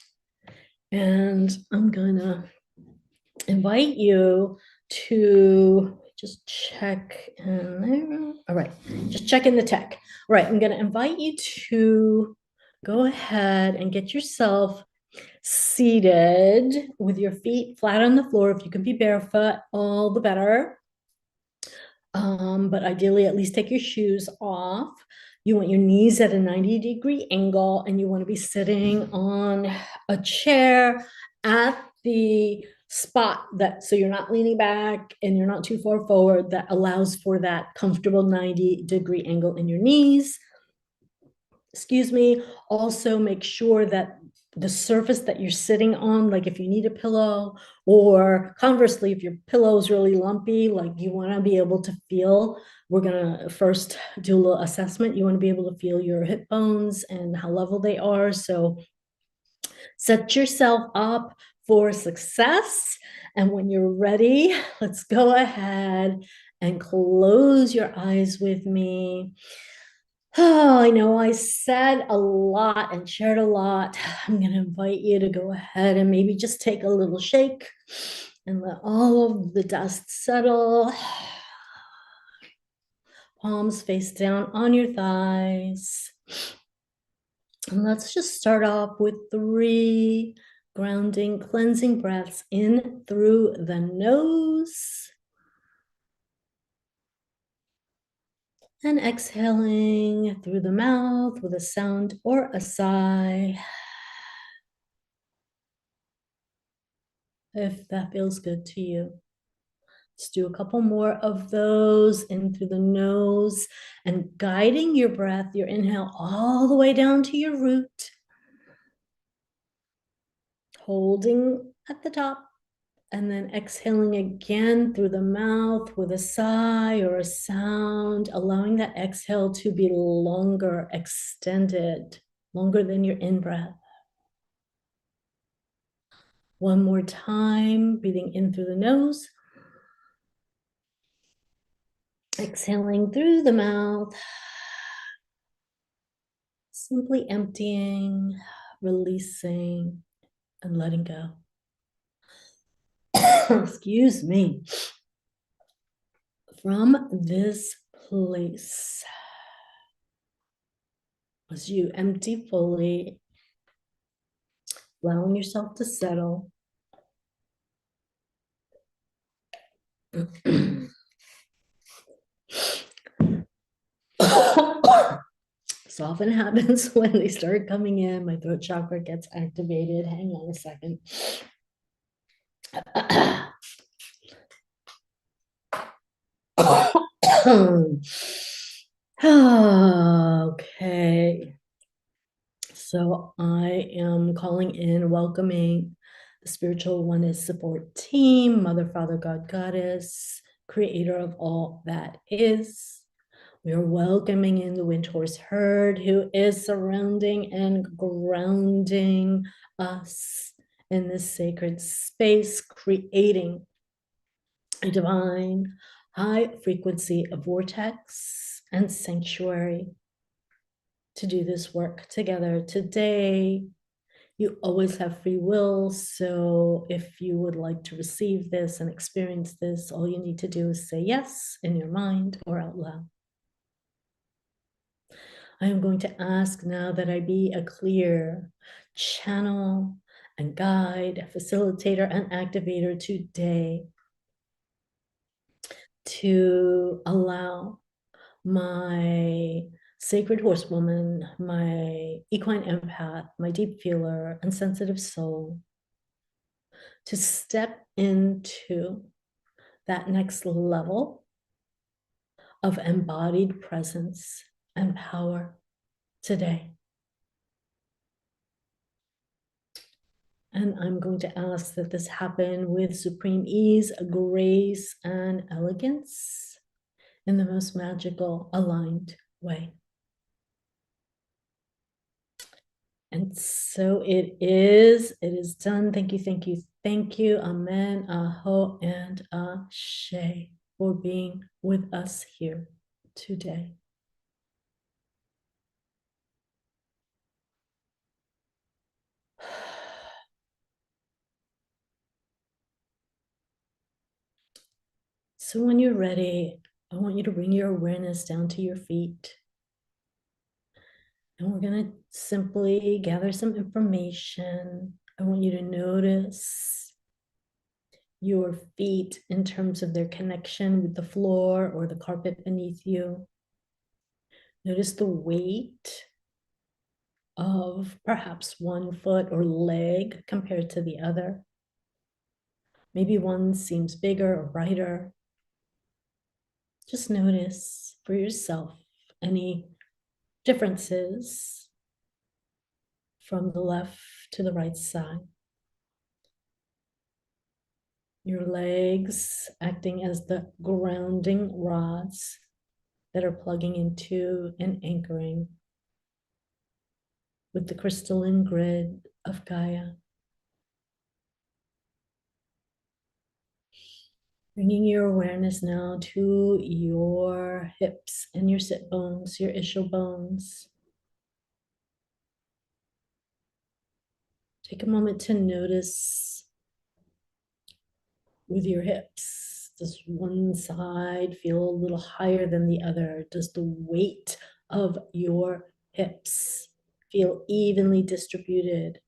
and I'm going to invite you to just check in there. All right, just check in the tech. All right, I'm going to invite you to go ahead and get yourself seated with your feet flat on the floor. If you can be barefoot, all the better. But ideally, at least take your shoes off. You want your knees at a 90-degree angle, and you want to be sitting on a chair at the spot that, so you're not leaning back and you're not too far forward, that allows for that comfortable 90-degree angle in your knees. Excuse me. Also, make sure that the surface that you're sitting on, like if you need a pillow, or conversely, if your pillow is really lumpy, like you want to be able to feel, we're going to first do a little assessment. You want to be able to feel your hip bones and how level they are. So set yourself up for success. And when you're ready, let's go ahead and close your eyes with me. Oh, I know I said a lot and shared a lot. I'm going to invite you to go ahead and maybe just take a little shake and let all of the dust settle. Palms face down on your thighs. And let's just start off with 3 grounding, cleansing breaths in through the nose. And exhaling through the mouth with a sound or a sigh, if that feels good to you. Let's do a couple more of those in through the nose, and guiding your breath, your inhale all the way down to your root, holding at the top, and then exhaling again through the mouth with a sigh or a sound, allowing that exhale to be longer, extended, longer than your in-breath. One more time, breathing in through the nose, exhaling through the mouth, simply emptying, releasing, and letting go. Excuse me. From this place, as you empty fully, allowing yourself to settle. this often happens when they start coming in. My throat chakra gets activated. Hang on a second. Okay. So I am calling in, welcoming the Spiritual Oneness Support Team, Mother, Father, God, Goddess, Creator of all that is. We are welcoming in the Wind Horse Herd, who is surrounding and grounding us in this sacred space, creating a divine high frequency of vortex and sanctuary to do this work together today. You always have free will, so if you would like to receive this and experience this, all you need to do is say yes in your mind or out loud. I am going to ask now that I be a clear channel and guide, facilitator and activator today to allow my sacred horsewoman, my equine empath, my deep feeler and sensitive soul to step into that next level of embodied presence and power today. And I'm going to ask that this happen with supreme ease, grace, and elegance in the most magical, aligned way. And so it is done. Thank you, thank you, thank you. Amen, aho, and ashe for being with us here today. So when you're ready, I want you to bring your awareness down to your feet. And we're going to simply gather some information. I want you to notice your feet in terms of their connection with the floor or the carpet beneath you. Notice the weight of perhaps one foot or leg compared to the other. Maybe one seems bigger or brighter. Just notice for yourself any differences from the left to the right side. Your legs acting as the grounding rods that are plugging into and anchoring with the crystalline grid of Gaia. Bringing your awareness now to your hips and your sit bones, your ischial bones. Take a moment to notice with your hips. Does one side feel a little higher than the other? Does the weight of your hips feel evenly distributed?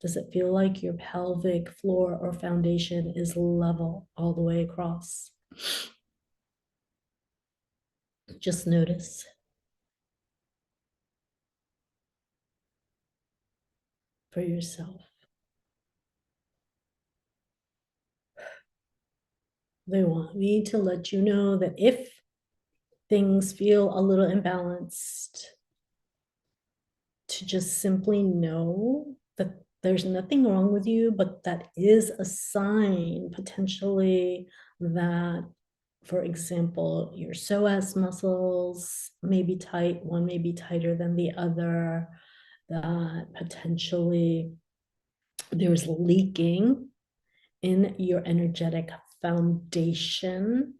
Does it feel like your pelvic floor or foundation is level all the way across? Just notice. For yourself. They want me to let you know that if things feel a little imbalanced, to just simply know that there's nothing wrong with you, but that is a sign potentially that, for example, your psoas muscles may be tight, one may be tighter than the other, that potentially there's leaking in your energetic foundation.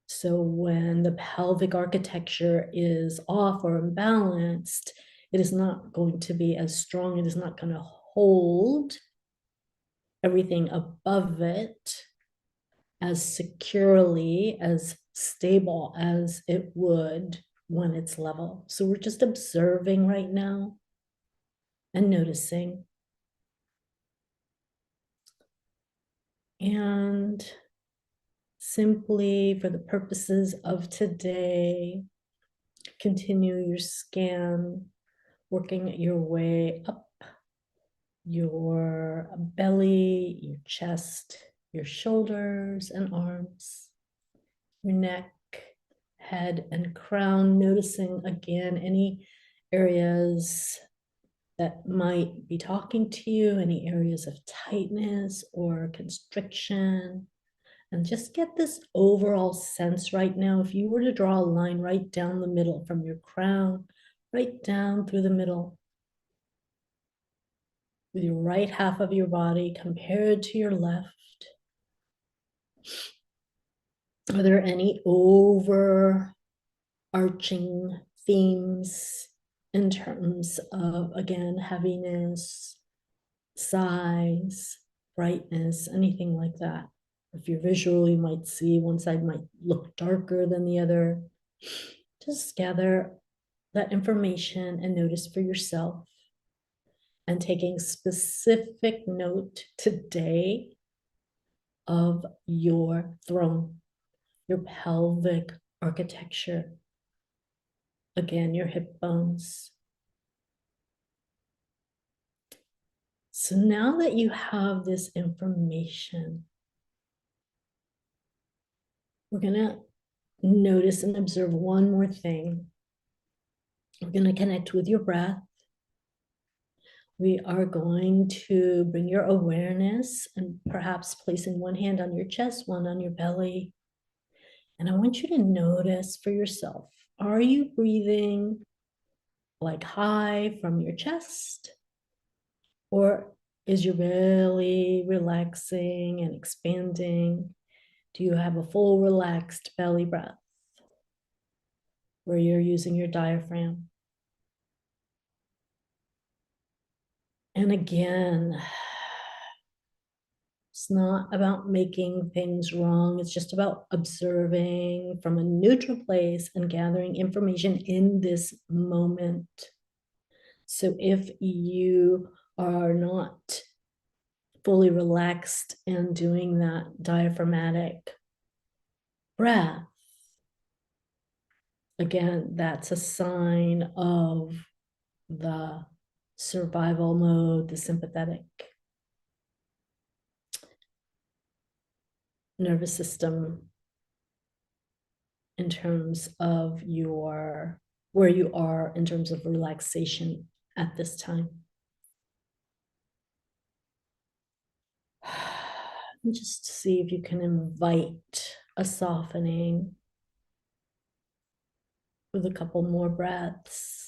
So when the pelvic architecture is off or imbalanced, it is not going to be as strong. It is not going to hold everything above it as securely, as stable as it would when it's level. So we're just observing right now and noticing. And simply for the purposes of today, Continue your scan, working your way up your belly, your chest, your shoulders and arms, your neck, head, and crown, noticing again any areas that might be talking to you, any areas of tightness or constriction. And just get this overall sense right now. If you were to draw a line right down the middle from your crown, right down through the middle, with your right half of your body compared to your left, are there any overarching themes in terms of, again, heaviness, size, brightness, anything like that? If you're visual, you might see one side might look darker than the other. Just gather that information and notice for yourself. And taking specific note today of your throne, your pelvic architecture. Again, your hip bones. So now that you have this information, we're going to notice and observe one more thing. We're going to connect with your breath. We are going to bring your awareness and perhaps placing one hand on your chest, one on your belly. And I want you to notice for yourself, are you breathing like high from your chest? Or is your belly relaxing and expanding? Do you have a full relaxed belly breath where you're using your diaphragm? And again, it's not about making things wrong. It's just about observing from a neutral place and gathering information in this moment. So if you are not fully relaxed and doing that diaphragmatic breath, again, that's a sign of the survival mode, the sympathetic nervous system in terms of your where you are in terms of relaxation at this time. Just see if you can invite a softening with a couple more breaths.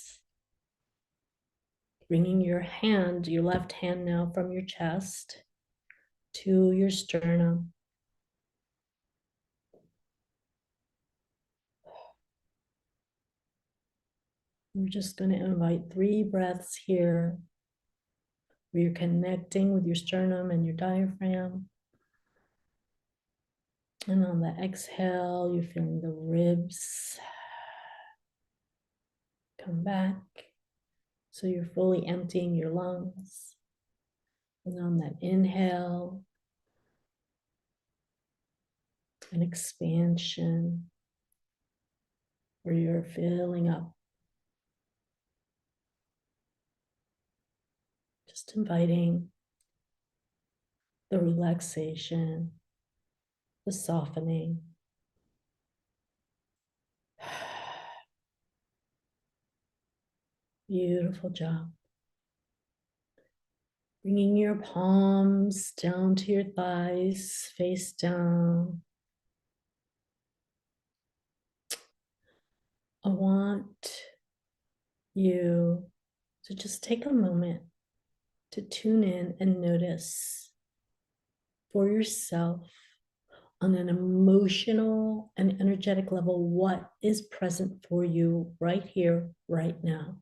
Bringing your hand, your left hand now from your chest to your sternum. We're just going to invite 3 breaths here where you're connecting with your sternum and your diaphragm. And on the exhale, you're feeling the ribs come back. So you're fully emptying your lungs. And on that inhale, an expansion where you're filling up. Just inviting the relaxation, the softening. Beautiful job. Bringing your palms down to your thighs, face down. I want you to just take a moment to tune in and notice for yourself on an emotional and energetic level what is present for you right here, right now.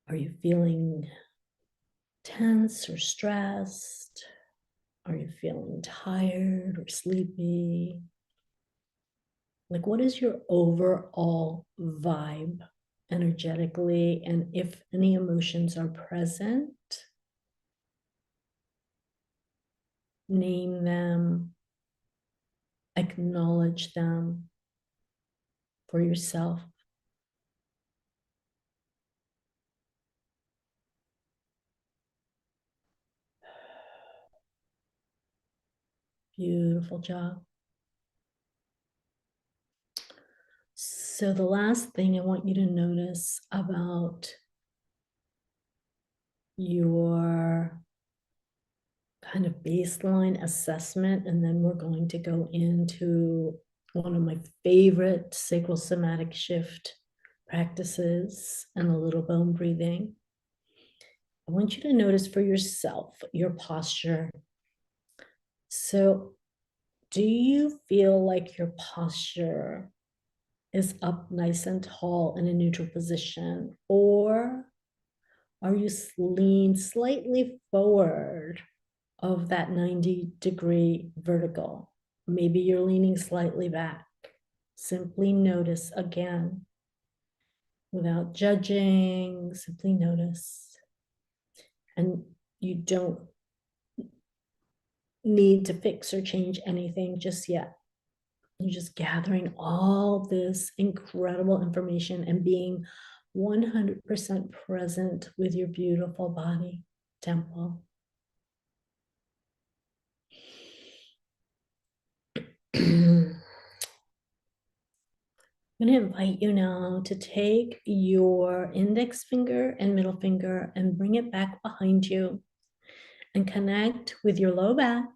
Are you feeling tense or stressed? Are you feeling tired or sleepy? Like, what is your overall vibe energetically? And if any emotions are present, name them, acknowledge them, for yourself. Beautiful job. So the last thing I want you to notice about your kind of baseline assessment, and then we're going to go into one of my favorite sacral somatic shift practices and a little bone breathing. I want you to notice for yourself your posture. So, do you feel like your posture is up nice and tall in a neutral position, or are you leaned slightly forward of that 90-degree vertical? Maybe you're leaning slightly back. Simply notice again, without judging, simply notice. And you don't need to fix or change anything just yet. You're just gathering all this incredible information and being 100% present with your beautiful body, temple. I'm going to invite you now to take your index finger and middle finger and bring it back behind you and connect with your low back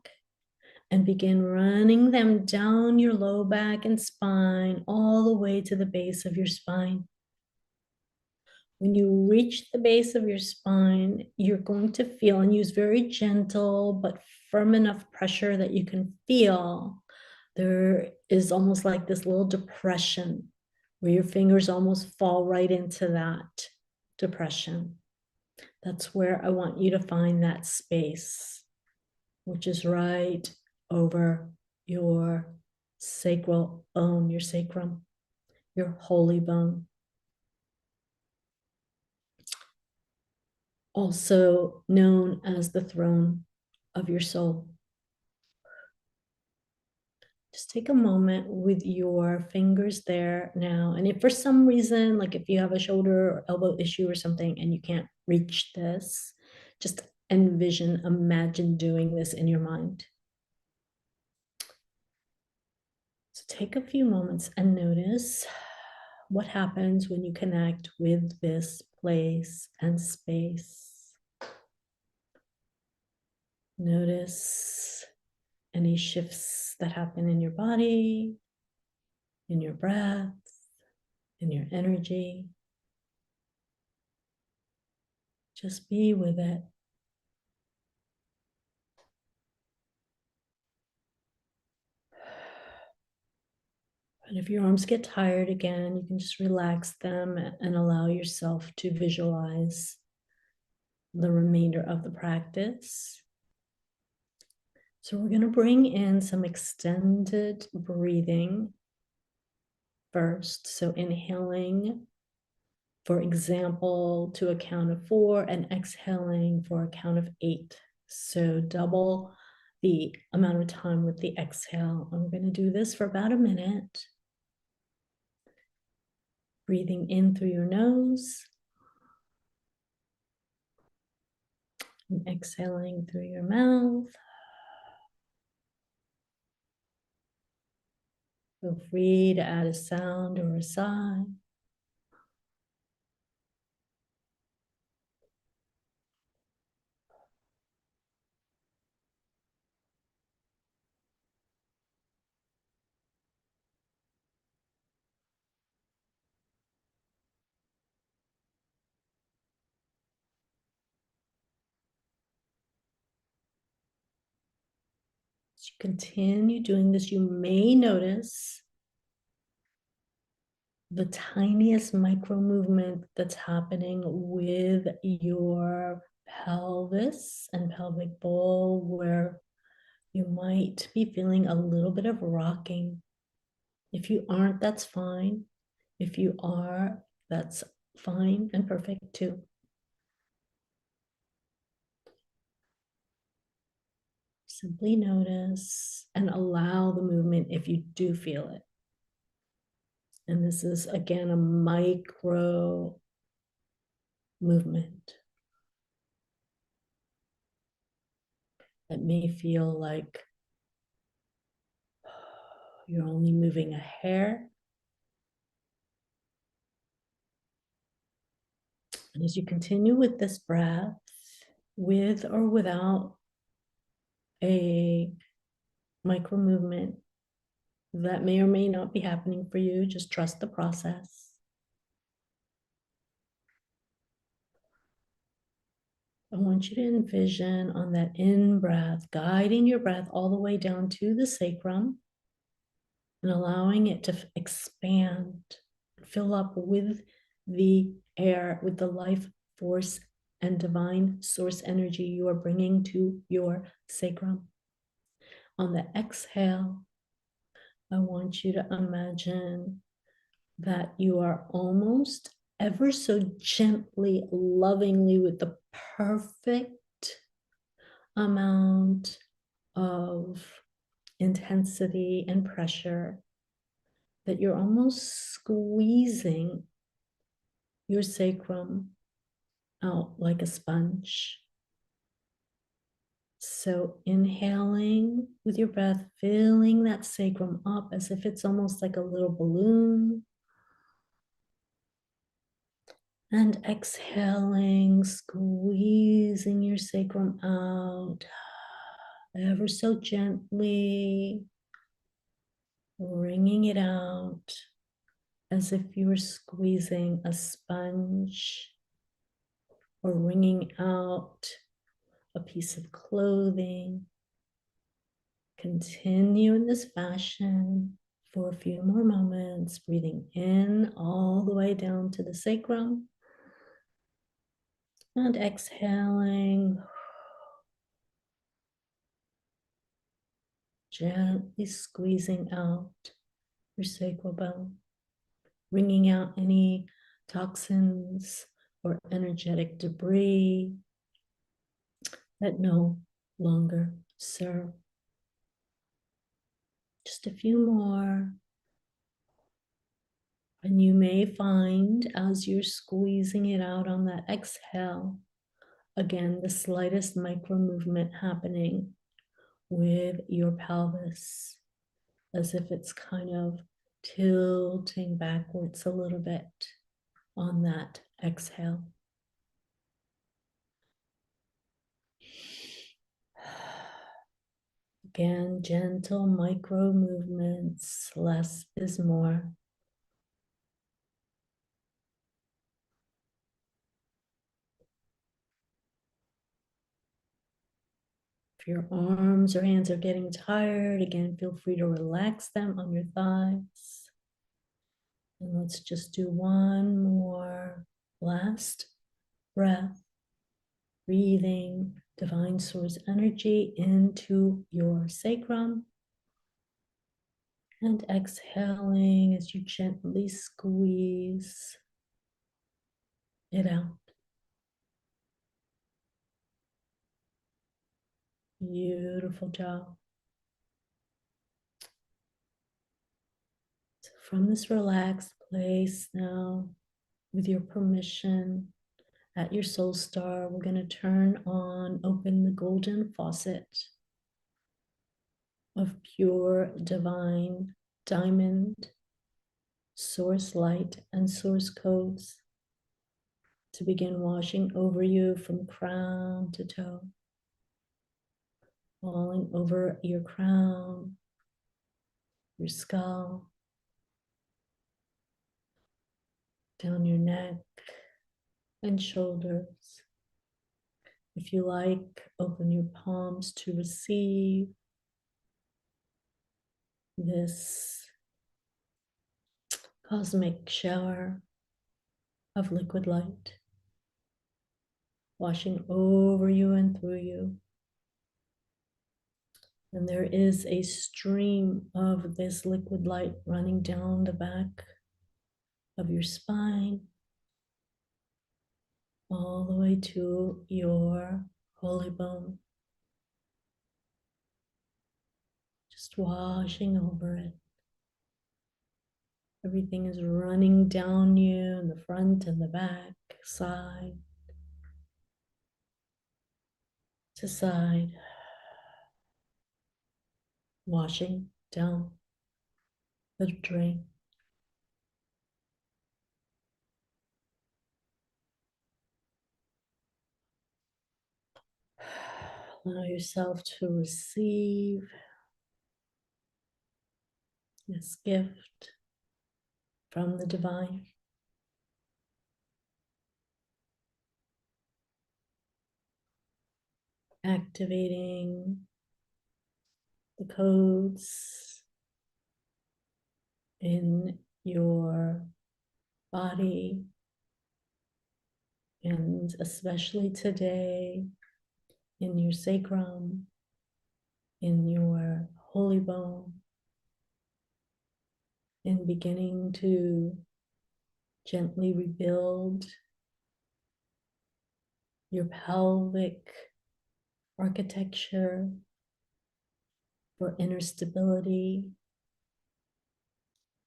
and begin running them down your low back and spine all the way to the base of your spine. When you reach the base of your spine, you're going to feel, and use very gentle but firm enough pressure that you can feel, there is almost like this little depression where your fingers almost fall right into that depression. That's where I want you to find that space, which is right over your sacral bone, your sacrum, your holy bone. Also known as the throne of your soul. Just take a moment with your fingers there now. And if for some reason, like if you have a shoulder or elbow issue or something and you can't reach this, just envision, imagine doing this in your mind. So take a few moments and notice what happens when you connect with this place and space. Notice any shifts that happen in your body, in your breath, in your energy. Just be with it. And if your arms get tired again, you can just relax them and allow yourself to visualize the remainder of the practice. So we're going to bring in some extended breathing first. So inhaling, for example, to a count of 4 and exhaling for a count of 8. So double the amount of time with the exhale. I'm going to do this for about a minute. Breathing in through your nose and exhaling through your mouth. Feel free to add a sound or a sigh. As you continue doing this, you may notice the tiniest micro movement that's happening with your pelvis and pelvic bowl, where you might be feeling a little bit of rocking. If you aren't, that's fine. If you are, that's fine and perfect too. Simply notice and allow the movement if you do feel it. And this is, again, a micro movement that may feel like you're only moving a hair. And as you continue with this breath, with or without a micro movement that may or may not be happening for you, just trust the process. I want you to envision on that in breath, guiding your breath all the way down to the sacrum and allowing it to expand, fill up with the air, with the life force and divine source energy you are bringing to your sacrum. On the exhale, I want you to imagine that you are almost ever so gently, lovingly, with the perfect amount of intensity and pressure, that you're almost squeezing your sacrum out like a sponge. So inhaling with your breath, filling that sacrum up as if it's almost like a little balloon. And exhaling, squeezing your sacrum out ever so gently, wringing it out as if you were squeezing a sponge or wringing out a piece of clothing. Continue in this fashion for a few more moments, breathing in all the way down to the sacrum and exhaling, gently squeezing out your sacral bone, wringing out any toxins or energetic debris that no longer serve. Just a few more. And you may find as you're squeezing it out on that exhale, again, the slightest micro movement happening with your pelvis, as if it's kind of tilting backwards a little bit on that exhale. Again, gentle micro movements, less is more. If your arms or hands are getting tired, again, feel free to relax them on your thighs. And let's just do one more last breath, breathing divine source energy into your sacrum and exhaling as you gently squeeze it out. Beautiful job. So from this relaxed place now, with your permission, at your soul star, we're going to turn on, open the golden faucet of pure divine diamond source light and source codes to begin washing over you from crown to toe, falling over your crown, your skull, down your neck and shoulders. If you like, open your palms to receive this cosmic shower of liquid light, washing over you and through you. And there is a stream of this liquid light running down the back of your spine, all the way to your holy bone. Just washing over it, Everything is running down you in the front and the back, side to side, washing down the drain. Allow yourself to receive this gift from the divine. Activating the codes in your body, and especially today in your sacrum, in your holy bone, and beginning to gently rebuild your pelvic architecture for inner stability,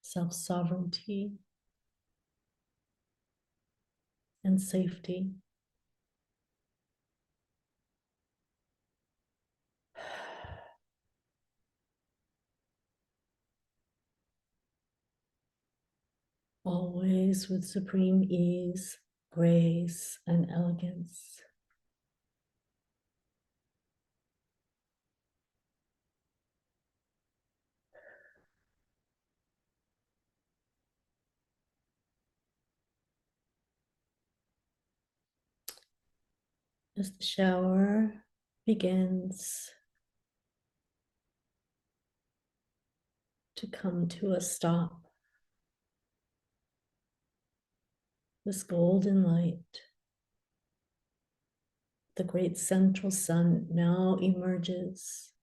self-sovereignty, and safety. Always with supreme ease, grace, and elegance. As the shower begins to come to a stop, this golden light, the great central sun now emerges,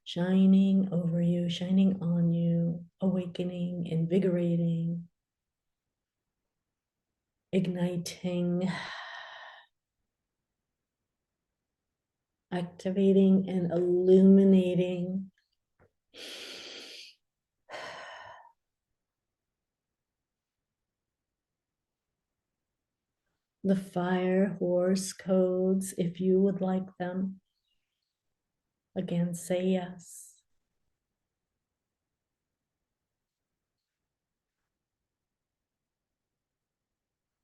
shining over you, shining on you, awakening, invigorating, igniting, activating, and illuminating the fire horse codes if you would like them. Again, say yes.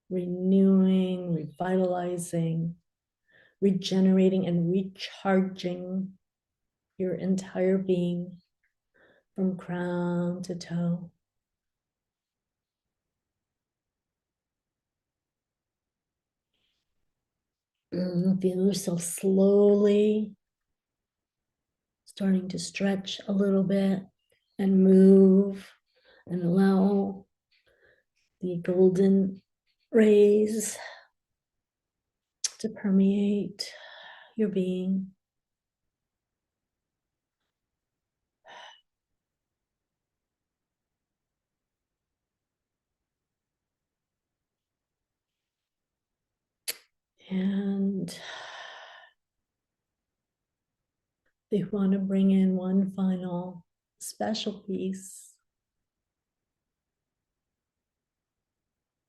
Renewing, revitalizing, regenerating, and recharging your entire being from crown to toe. Feel yourself slowly starting to stretch a little bit and move and allow the golden rays to permeate your being. And they want to bring in one final special piece.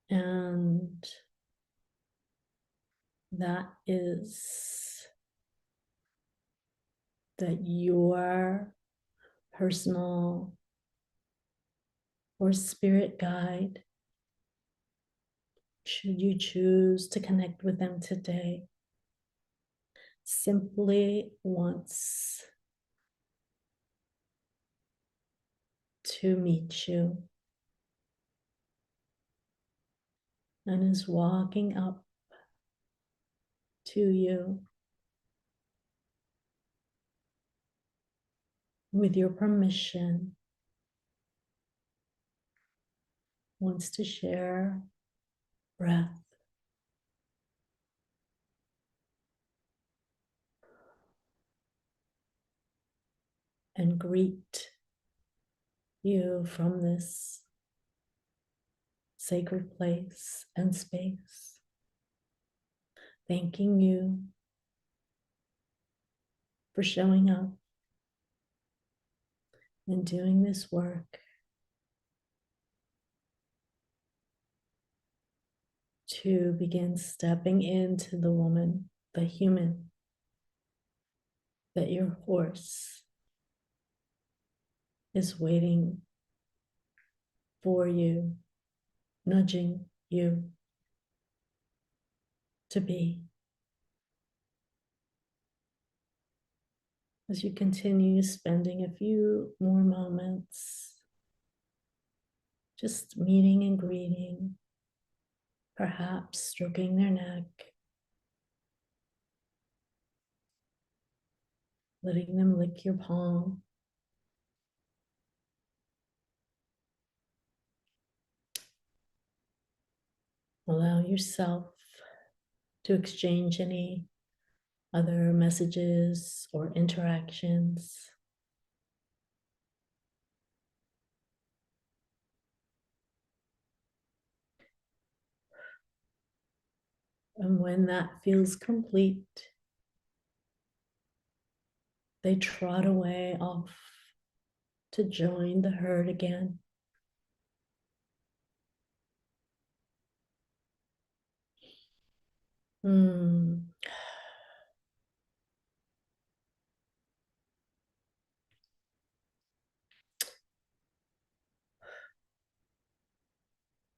And that is that your personal or spirit guide, should you choose to connect with them today, simply wants to meet you and is walking up to you with your permission, wants to share breath and greet you from this sacred place and space, thanking you for showing up and doing this work to begin stepping into the woman, the human that your horse is waiting for you, nudging you to be. As you continue spending a few more moments just meeting and greeting, perhaps stroking their neck, letting them lick your palm. Allow yourself to exchange any other messages or interactions. And when that feels complete, they trot away off to join the herd again.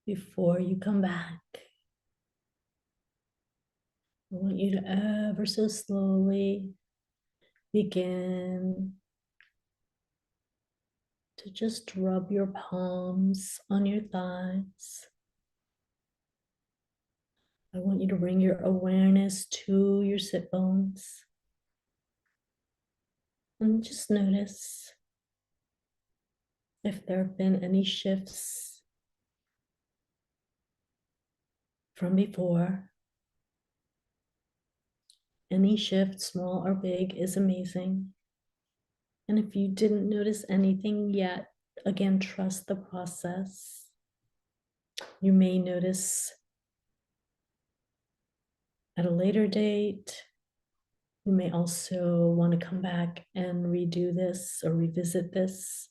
Before you come back, I want you to ever so slowly begin to just rub your palms on your thighs. I want you to bring your awareness to your sit bones and just notice if there have been any shifts from before. Any shift, small or big, is amazing. And if you didn't notice anything yet, again, trust the process. You may notice at a later date. You may also want to come back and redo this or revisit this.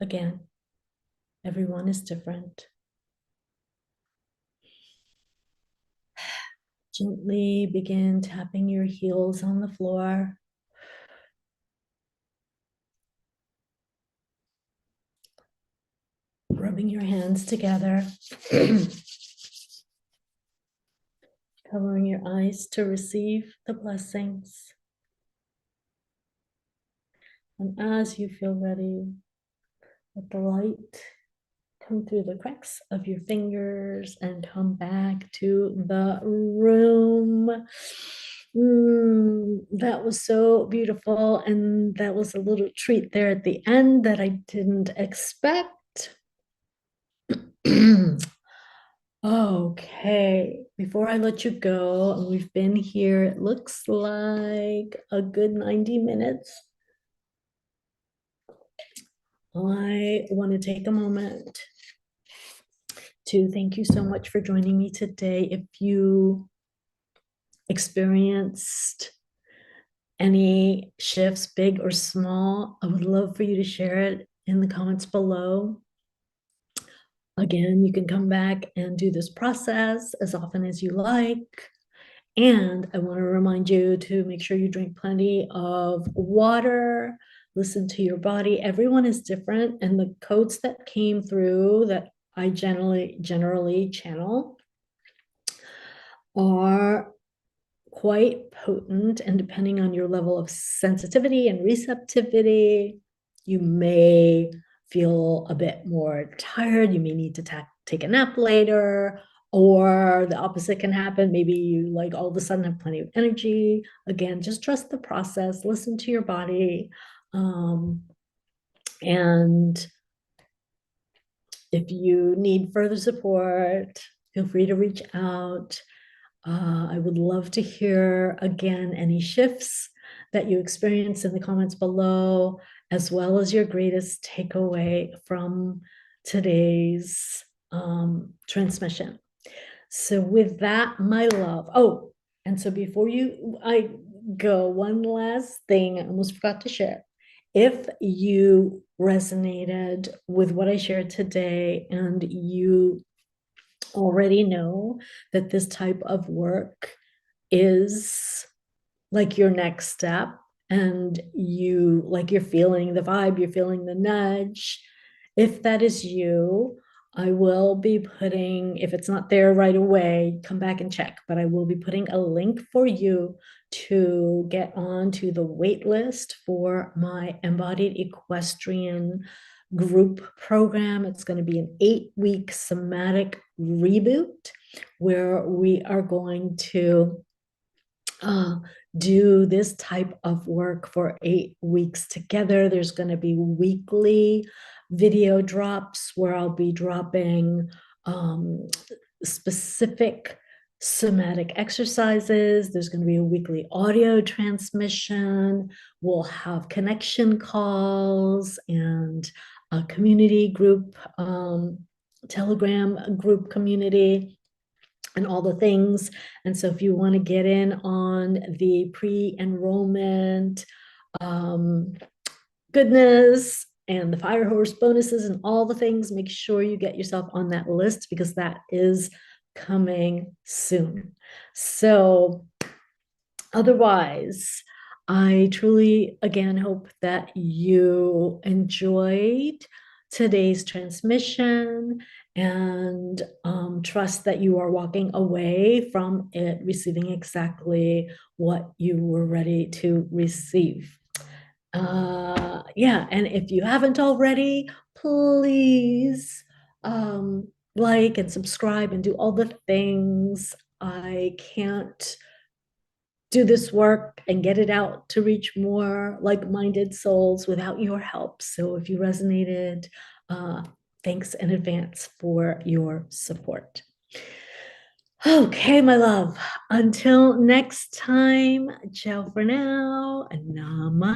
Again, everyone is different. Gently begin tapping your heels on the floor. Rubbing your hands together. Covering your eyes to receive the blessings. And as you feel ready, let the light come through the cracks of your fingers and come back to the room. That was so beautiful. And that was a little treat there at the end that I didn't expect. Okay, before I let you go, we've been here, it looks like a good 90 minutes. I want to take a moment to thank you so much for joining me today. If you experienced any shifts, big or small, I would love for you to share it in the comments below. Again, you can come back and do this process as often as you like. And I want to remind you to make sure you drink plenty of water, listen to your body. Everyone is different, and the codes that came through that I generally channel are quite potent, and depending on your level of sensitivity and receptivity, you may feel a bit more tired. You may need to take a nap later, or the opposite can happen. Maybe you like all of a sudden have plenty of energy. Again, just trust the process, listen to your body. And if you need further support, feel free to reach out. I would love to hear again any shifts that you experience in the comments below, as well as your greatest takeaway from today's transmission. So with that, my love. Oh, and so before I go, one last thing I almost forgot to share. If you resonated with what I shared today and you already know that this type of work is like your next step, and you're feeling the vibe, you're feeling the nudge. If that is you, I will be putting, if it's not there right away, come back and check, but I will be putting a link for you to get onto the wait list for my Embodied Equestrian group program. It's going to be an 8-week somatic reboot where we are going to uh, do this type of work for 8 weeks together. There's going to be weekly video drops where I'll be dropping specific somatic exercises. There's going to be a weekly audio transmission. We'll have connection calls and a community group, Telegram group community, and all the things. And so if you want to get in on the pre-enrollment goodness and the fire horse bonuses and all the things, make sure you get yourself on that list, because that is coming soon. So otherwise, I truly, again, hope that you enjoyed today's transmission, and trust that you are walking away from it receiving exactly what you were ready to receive. Yeah, and if you haven't already, please like and subscribe and do all the things. I can't do this work and get it out to reach more like-minded souls without your help. So if you resonated, thanks in advance for your support. Okay, my love, until next time, ciao for now, and namaste.